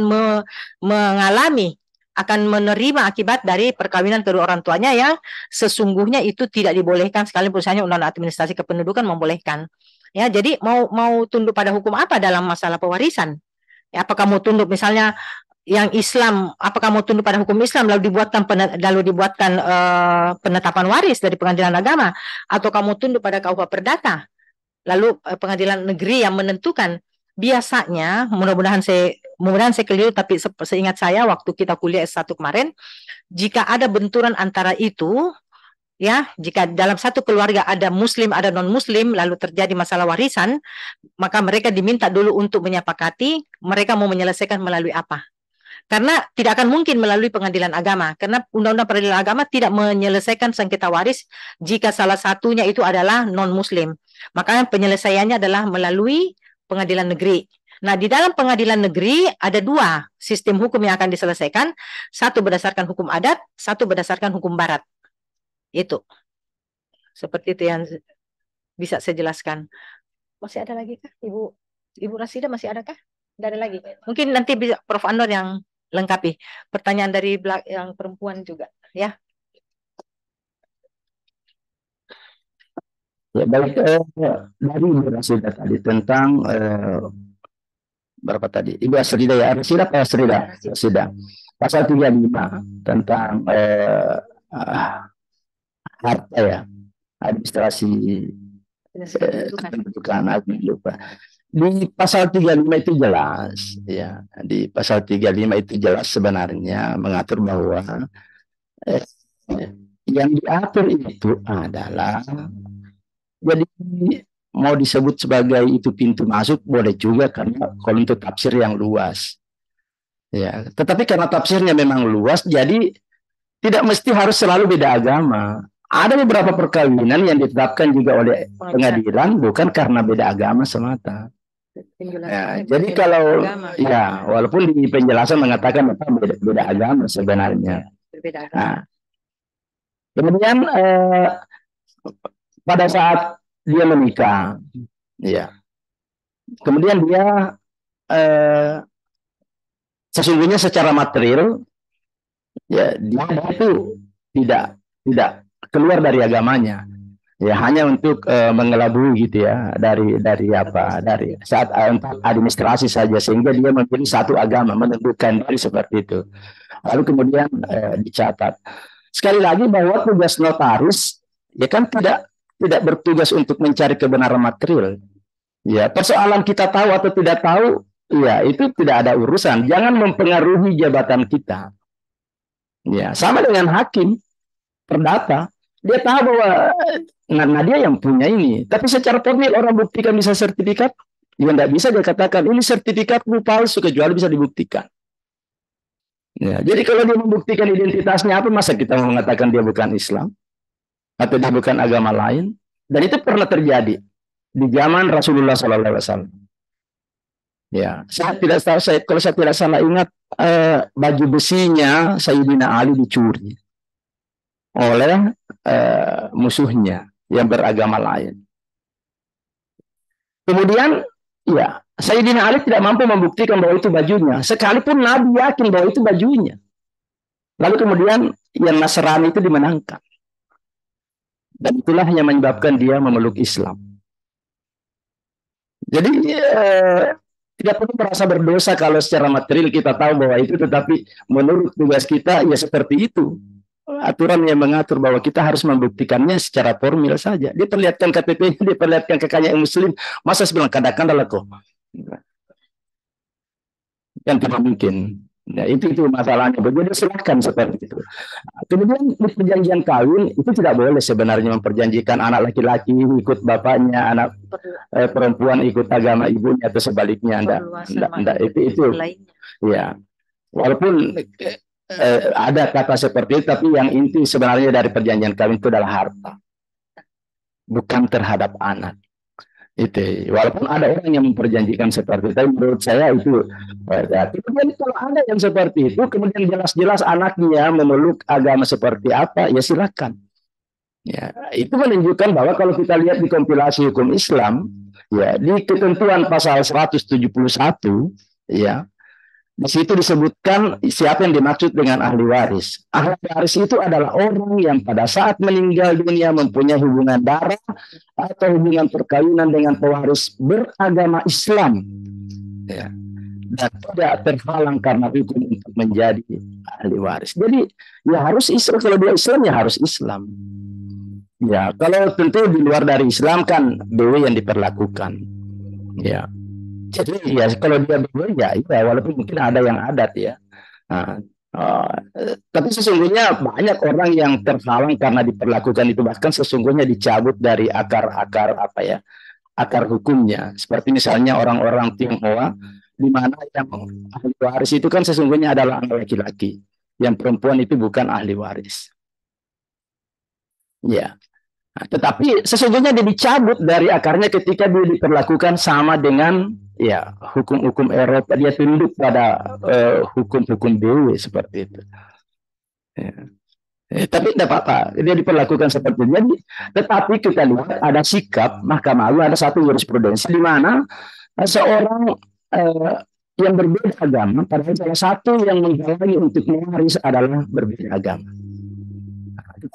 akan menerima akibat dari perkawinan kedua orang tuanya yang sesungguhnya itu tidak dibolehkan, sekalipun misalnya Undang-Undang Administrasi Kependudukan membolehkan. Ya, jadi mau tunduk pada hukum apa dalam masalah pewarisan? Ya, apakah mau tunduk misalnya yang Islam, apakah mau tunduk pada hukum Islam lalu dibuatkan penetapan waris dari pengadilan agama, atau kamu tunduk pada KUH Perdata lalu pengadilan negeri yang menentukan? Biasanya, mudah-mudahan saya keliru, tapi seingat saya waktu kita kuliah S1 kemarin, jika ada benturan antara itu, ya, jika dalam satu keluarga ada muslim, ada non-muslim, lalu terjadi masalah warisan, maka mereka diminta dulu untuk menyepakati mereka mau menyelesaikan melalui apa. Karena tidak akan mungkin melalui pengadilan agama, karena Undang-Undang Peradilan Agama tidak menyelesaikan sengketa waris jika salah satunya itu adalah non-muslim. Maka penyelesaiannya adalah melalui pengadilan negeri. Nah, di dalam pengadilan negeri ada dua sistem hukum yang akan diselesaikan, satu berdasarkan hukum adat, satu berdasarkan hukum barat. Itu. Seperti itu yang bisa saya jelaskan. Masih ada lagi kah? Ibu Rasida masih ada kah? Tidak ada lagi. Mungkin nanti bisa Prof. Anwar yang lengkapi. Pertanyaan dari yang perempuan juga, ya. Ya, baik, dari Ibu Rasida tadi tentang berapa tadi? Ibu Asrida ya, Rasida. Pasal 35 tentang harta ya, administrasi kependudukan, lupa. Di pasal 35 itu jelas, ya. Di pasal 35 itu jelas sebenarnya mengatur bahwa yang diatur itu adalah, jadi mau disebut sebagai itu pintu masuk boleh juga, karena kalau untuk tafsir yang luas, ya. Tetapi karena tafsirnya memang luas, jadi tidak mesti harus selalu beda agama. Ada beberapa perkawinan yang ditetapkan juga oleh pengadilan bukan karena beda agama semata. Ya, jadi kalau ya, walaupun di penjelasan mengatakan beda agama sebenarnya. Nah, kemudian pada saat dia menikah, ya, kemudian dia sesungguhnya secara material, ya, dia itu tidak keluar dari agamanya, ya, hanya untuk mengelabui gitu ya, dari saat administrasi saja, sehingga dia memilih satu agama, menentukan diri seperti itu. Lalu kemudian dicatat sekali lagi bahwa tugas notaris ya kan tidak bertugas untuk mencari kebenaran material. Ya, persoalan kita tahu atau tidak tahu, ya itu tidak ada urusan, jangan mempengaruhi jabatan kita. Ya, sama dengan hakim perdata, dia tahu bahwa nah dia yang punya ini, tapi secara formil orang buktikan bisa sertifikat, ya tidak bisa dia katakan ini sertifikatmu palsu kecuali bisa dibuktikan. Ya, jadi kalau dia membuktikan identitasnya apa, masa kita mengatakan dia bukan Islam atau dia bukan agama lain? Dan itu pernah terjadi di zaman Rasulullah SAW. Ya, kalau saya tidak salah ingat, baju besinya Sayyidina Ali dicuri oleh musuhnya yang beragama lain. Kemudian, ya, Sayyidina Ali tidak mampu membuktikan bahwa itu bajunya, sekalipun Nabi yakin bahwa itu bajunya. Lalu kemudian yang Nasrani itu dimenangkan. Dan itulah yang menyebabkan dia memeluk Islam. Jadi tidak perlu merasa berdosa kalau secara material kita tahu bahwa itu, tetapi menurut tugas kita ya seperti itu. Aturan yang mengatur bahwa kita harus membuktikannya secara formil saja. Dia perlihatkan KTP-nya, dia perlihatkan kekayaan muslim, masa sebilang kadang-kadang kok. Yang tidak mungkin. Nah, itu masalahnya. Jadi silahkan seperti itu. Kemudian di perjanjian kawin itu tidak boleh sebenarnya memperjanjikan anak laki-laki ikut bapaknya, anak perempuan ikut agama ibunya atau sebaliknya. Itu ya. Walaupun ada kata seperti itu, tapi yang inti sebenarnya dari perjanjian kawin itu adalah harta, bukan terhadap anak. Itu walaupun ada orang yang memperjanjikan seperti itu, tapi menurut saya itu kemudian kalau ada yang seperti itu, kemudian jelas-jelas anaknya memeluk agama seperti apa, ya silakan. Ya, itu menunjukkan bahwa kalau kita lihat di kompilasi hukum Islam, Ya, di ketentuan pasal 171 ya, di situ disebutkan siapa yang dimaksud dengan ahli waris. Ahli waris itu adalah orang yang pada saat meninggal dunia mempunyai hubungan darah atau hubungan perkawinan dengan pewaris beragama Islam. Ya. Dan tidak terhalang karena hukum untuk menjadi ahli waris. Jadi ya harus Islam, kalau dia Islam ya harus Islam. Ya, kalau tentu di luar dari Islam kan BW yang diperlakukan. Ya. Jadi ya kalau dia BW ya walaupun mungkin ada yang adat ya. Nah, tapi sesungguhnya banyak orang yang terhalang karena diperlakukan itu, bahkan sesungguhnya dicabut dari akar-akar apa ya, akar hukumnya. Seperti misalnya orang-orang Tionghoa, di mana yang ahli waris itu kan sesungguhnya adalah anak laki-laki, yang perempuan itu bukan ahli waris. Ya. Nah, tetapi sesungguhnya dia dicabut dari akarnya ketika dia diperlakukan sama dengan ya hukum-hukum Eropa, dia tunduk pada hukum-hukum BW seperti itu. Ya. Tapi tidak apa-apa, dia diperlakukan seperti itu. Jadi, tetapi kita lihat ada sikap Mahkamah Agung, ada satu jurisprudensi di mana seorang yang berbeda agama, padahal salah satu yang menghalangi untuk mewaris adalah berbeda agama.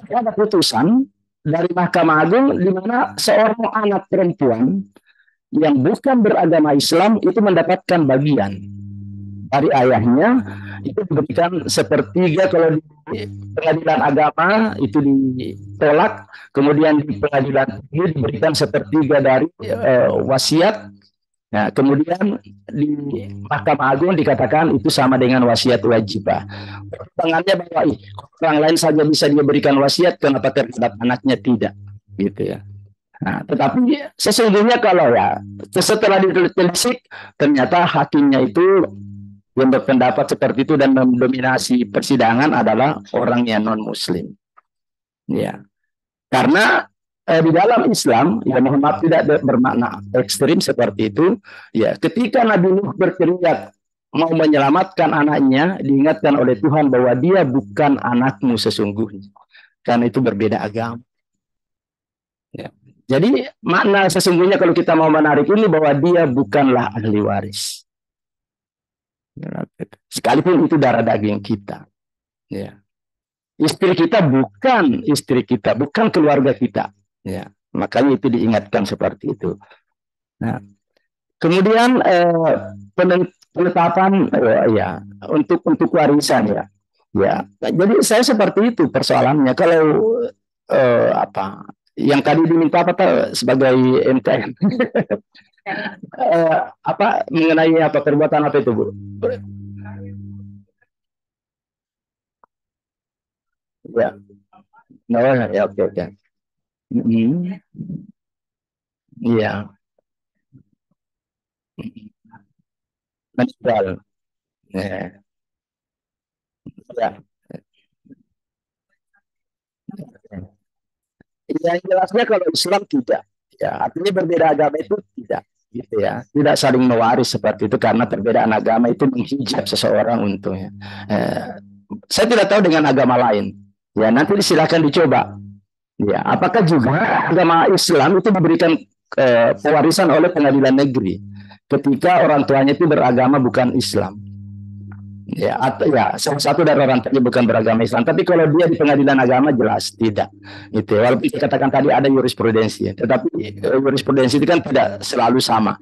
Ada putusan dari Mahkamah Agung di mana seorang anak perempuan yang bukan beragama Islam itu mendapatkan bagian dari ayahnya, itu diberikan sepertiga kalau di pengadilan agama itu ditolak, kemudian di pengadilan tinggi diberikan sepertiga dari wasiat. Nah, kemudian di Mahkamah Agung dikatakan itu sama dengan wasiat wajibah. Pertanyaannya bahwa orang lain saja bisa diberikan wasiat, kenapa terhadap anaknya tidak, gitu ya. Nah, tetapi sesungguhnya kalau ya setelah ditelisik ternyata hakimnya itu yang berpendapat seperti itu dan mendominasi persidangan adalah orang yang non Muslim. Ya, karena di dalam Islam, ya mohon maaf tidak bermakna ekstrim seperti itu. Ya, ketika Nabi Nuh berteriak mau menyelamatkan anaknya, diingatkan oleh Tuhan bahwa dia bukan anakmu sesungguhnya, karena itu berbeda agama. Ya. Jadi makna sesungguhnya kalau kita mau menarik ini bahwa dia bukanlah ahli waris, sekalipun itu darah daging kita. Ya. Istri kita bukan istri kita, bukan keluarga kita. Ya, makanya itu diingatkan seperti itu. Nah, kemudian penetapan ya untuk warisan ya. Ya, jadi saya seperti itu persoalannya. Kalau apa yang tadi diminta apa sebagai MTN apa mengenai apa perbuatan apa itu Bu? Ya, no, ya oke. Iya. Menjual. Ya. Yang jelasnya kalau Islam tidak. Ya, artinya berbeda agama itu tidak. Gitu ya. Tidak saling mewaris seperti itu karena perbedaan agama itu menghijab seseorang untungnya. Saya tidak tahu dengan agama lain. Ya, nanti silakan dicoba. Ya, apakah juga agama Islam itu diberikan pewarisan oleh pengadilan negeri ketika orang tuanya itu beragama bukan Islam? Ya, atau ya salah satu dari orang tuanya bukan beragama Islam, tapi kalau dia di pengadilan agama jelas tidak. Itu walaupun dikatakan tadi ada jurisprudensi, tetapi jurisprudensi itu kan tidak selalu sama.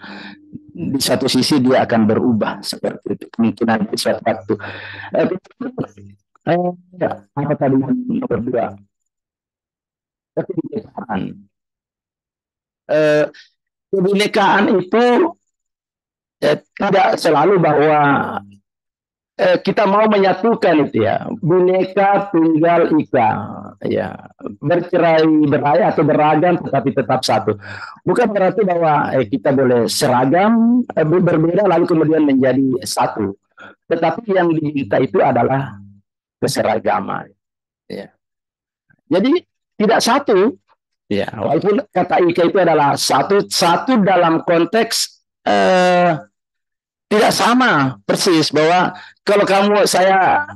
Di satu sisi dia akan berubah seperti itu kemungkinan di suatu waktu. Apa tadi nomor 2? Kebinekaan. Kebinekaan itu tidak selalu bahwa kita mau menyatukan itu ya, Bhinneka Tunggal Ika, ya, bercerai berai atau beragam tetapi tetap satu. Bukan berarti bahwa kita boleh seragam berbeda lalu kemudian menjadi satu. Tetapi yang diminta itu adalah keseragaman. Ya. Jadi tidak satu, ya. Walaupun kata Ika itu adalah satu dalam konteks tidak sama persis bahwa kalau saya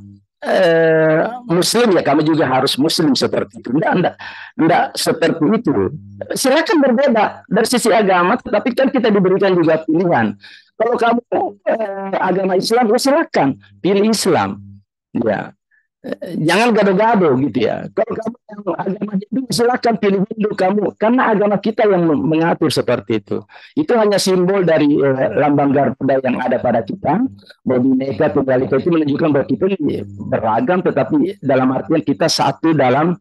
Muslim ya kamu juga harus Muslim seperti itu. Enggak seperti itu. Silakan berbeda dari sisi agama, tetapi kan kita diberikan juga pilihan. Kalau kamu agama Islam, ya silakan pilih Islam. Ya, jangan gado-gado gitu ya. Kalau kamu yang agama Hindu, silakan pilih Hindu kamu, karena agama kita yang mengatur seperti itu. Itu hanya simbol dari lambang Garuda yang ada pada kita. Bhinneka Tunggal Ika itu menunjukkan bahwa kita beragam, tetapi dalam artian kita satu dalam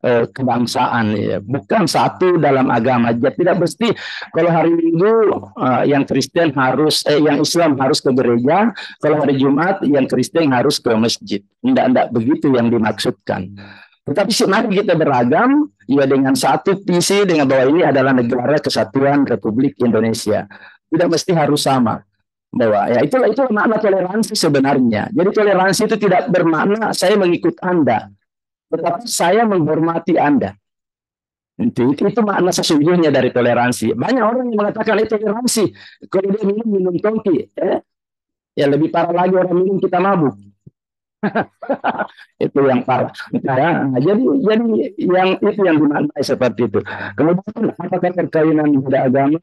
kebangsaan, ya. Bukan satu dalam agama. Jadi tidak mesti kalau hari Minggu yang Kristen harus, yang Islam harus ke gereja, kalau hari Jumat yang Kristen harus ke masjid. Tidak begitu yang dimaksudkan. Tetapi mari kita beragam, ya dengan satu visi, dengan bahwa ini adalah negara kesatuan Republik Indonesia. Tidak mesti harus sama. Bahwa ya itulah makna toleransi sebenarnya. Jadi toleransi itu tidak bermakna saya mengikut Anda, tetapi saya menghormati Anda. Itu makna sesungguhnya dari toleransi. Banyak orang yang mengatakan itu toleransi. Kalau dia minum tongki, ya lebih parah lagi orang minum kita mabuk. Itu yang parah. Ya, jadi yang itu yang dimaknai seperti itu. Kemudian apakah perkawinan beda agama?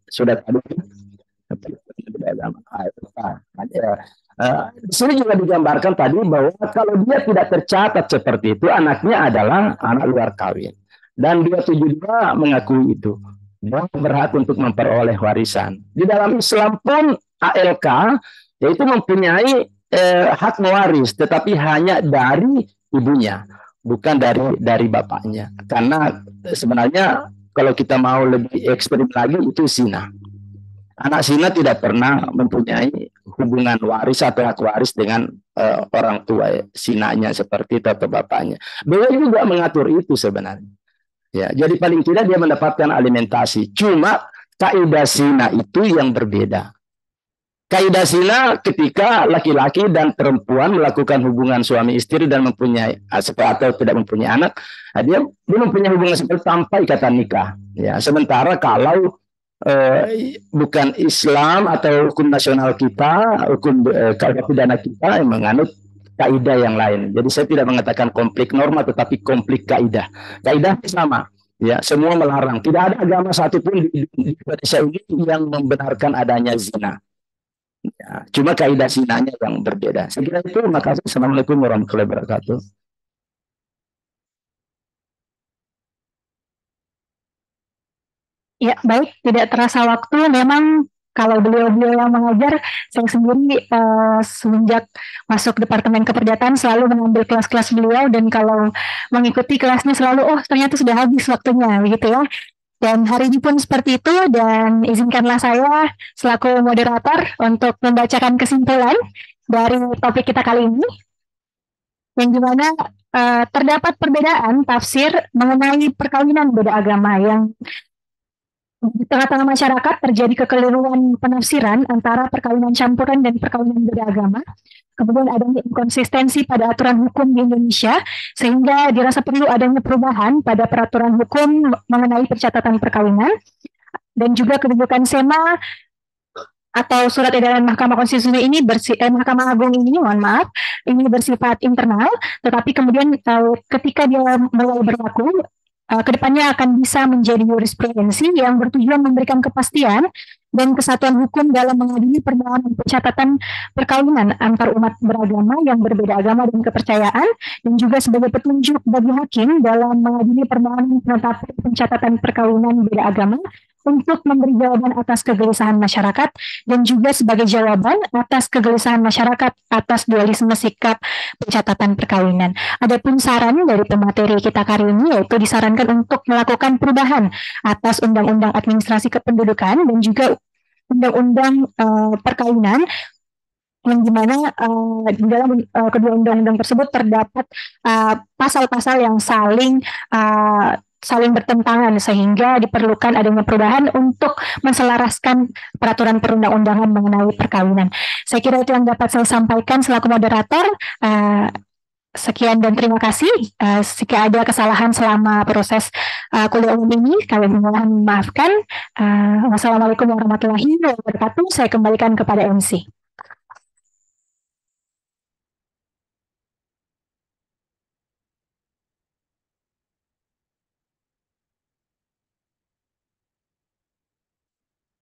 Sudah tadi beda agama. Di sini juga digambarkan tadi bahwa kalau dia tidak tercatat seperti itu, anaknya adalah anak luar kawin. Dan 272 mengakui itu. Dia berhak untuk memperoleh warisan. Di dalam Islam pun ALK yaitu mempunyai hak mewaris, tetapi hanya dari ibunya, bukan dari bapaknya. Karena sebenarnya kalau kita mau lebih ekstrim lagi itu zina. Anak zina tidak pernah mempunyai hubungan waris atau hak waris dengan orang tua zinanya seperti itu atau bapaknya. Beliau juga mengatur itu sebenarnya. Ya, jadi paling tidak dia mendapatkan alimentasi. Cuma kaidah zina itu yang berbeda. Kaidah zina ketika laki-laki dan perempuan melakukan hubungan suami istri dan mempunyai atau tidak mempunyai anak, dia mempunyai hubungan seperti tanpa ikatan nikah. Ya, sementara kalau bukan Islam atau hukum nasional kita, hukum pidana kita yang menganut kaidah yang lain. Jadi saya tidak mengatakan konflik norma, tetapi konflik kaidah. Kaidah sama. Ya, semua melarang. Tidak ada agama satupun di Indonesia ini yang membenarkan adanya zina. Ya, cuma kaidah zinanya yang berbeda. Saya kira itu. Terima kasih. Assalamualaikum warahmatullahi wabarakatuh. Ya, baik. Tidak terasa waktu. Memang kalau beliau-beliau yang mengajar, saya sendiri semenjak masuk Departemen Keperdataan selalu mengambil kelas-kelas beliau, dan kalau mengikuti kelasnya selalu, oh ternyata sudah habis waktunya, begitu ya. Dan hari ini pun seperti itu, dan izinkanlah saya selaku moderator untuk membacakan kesimpulan dari topik kita kali ini, yang dimana terdapat perbedaan tafsir mengenai perkawinan beda agama yang di tengah-tengah masyarakat terjadi kekeliruan penafsiran antara perkawinan campuran dan perkawinan beda agama. Kemudian adanya inkonsistensi pada aturan hukum di Indonesia, sehingga dirasa perlu adanya perubahan pada peraturan hukum mengenai pencatatan perkawinan. Dan juga kedudukan SEMA atau surat edaran Mahkamah Konstitusi ini Mahkamah Agung ini, mohon maaf, ini bersifat internal, tetapi kemudian ketika dia mulai berlaku, kedepannya akan bisa menjadi jurisprudensi yang bertujuan memberikan kepastian dan kesatuan hukum dalam mengadili permohonan pencatatan perkawinan antar umat beragama yang berbeda agama dan kepercayaan, dan juga sebagai petunjuk bagi hakim dalam mengadili permohonan penetapan pencatatan perkawinan beda agama untuk memberi jawaban atas kegelisahan masyarakat, dan juga sebagai jawaban atas kegelisahan masyarakat atas dualisme sikap pencatatan perkawinan. Adapun saran dari pemateri kita kali ini yaitu disarankan untuk melakukan perubahan atas Undang-Undang Administrasi Kependudukan dan juga Undang-Undang Perkawinan, yang dimana di dalam kedua undang-undang tersebut terdapat pasal-pasal yang saling bertentangan, sehingga diperlukan adanya perubahan untuk menselaraskan peraturan perundang-undangan mengenai perkawinan. Saya kira itu yang dapat saya sampaikan selaku moderator. Sekian dan terima kasih. Jika ada kesalahan selama proses kuliah umum ini, kami mohon maafkan. Wassalamualaikum warahmatullahi wabarakatuh. Saya kembalikan kepada MC.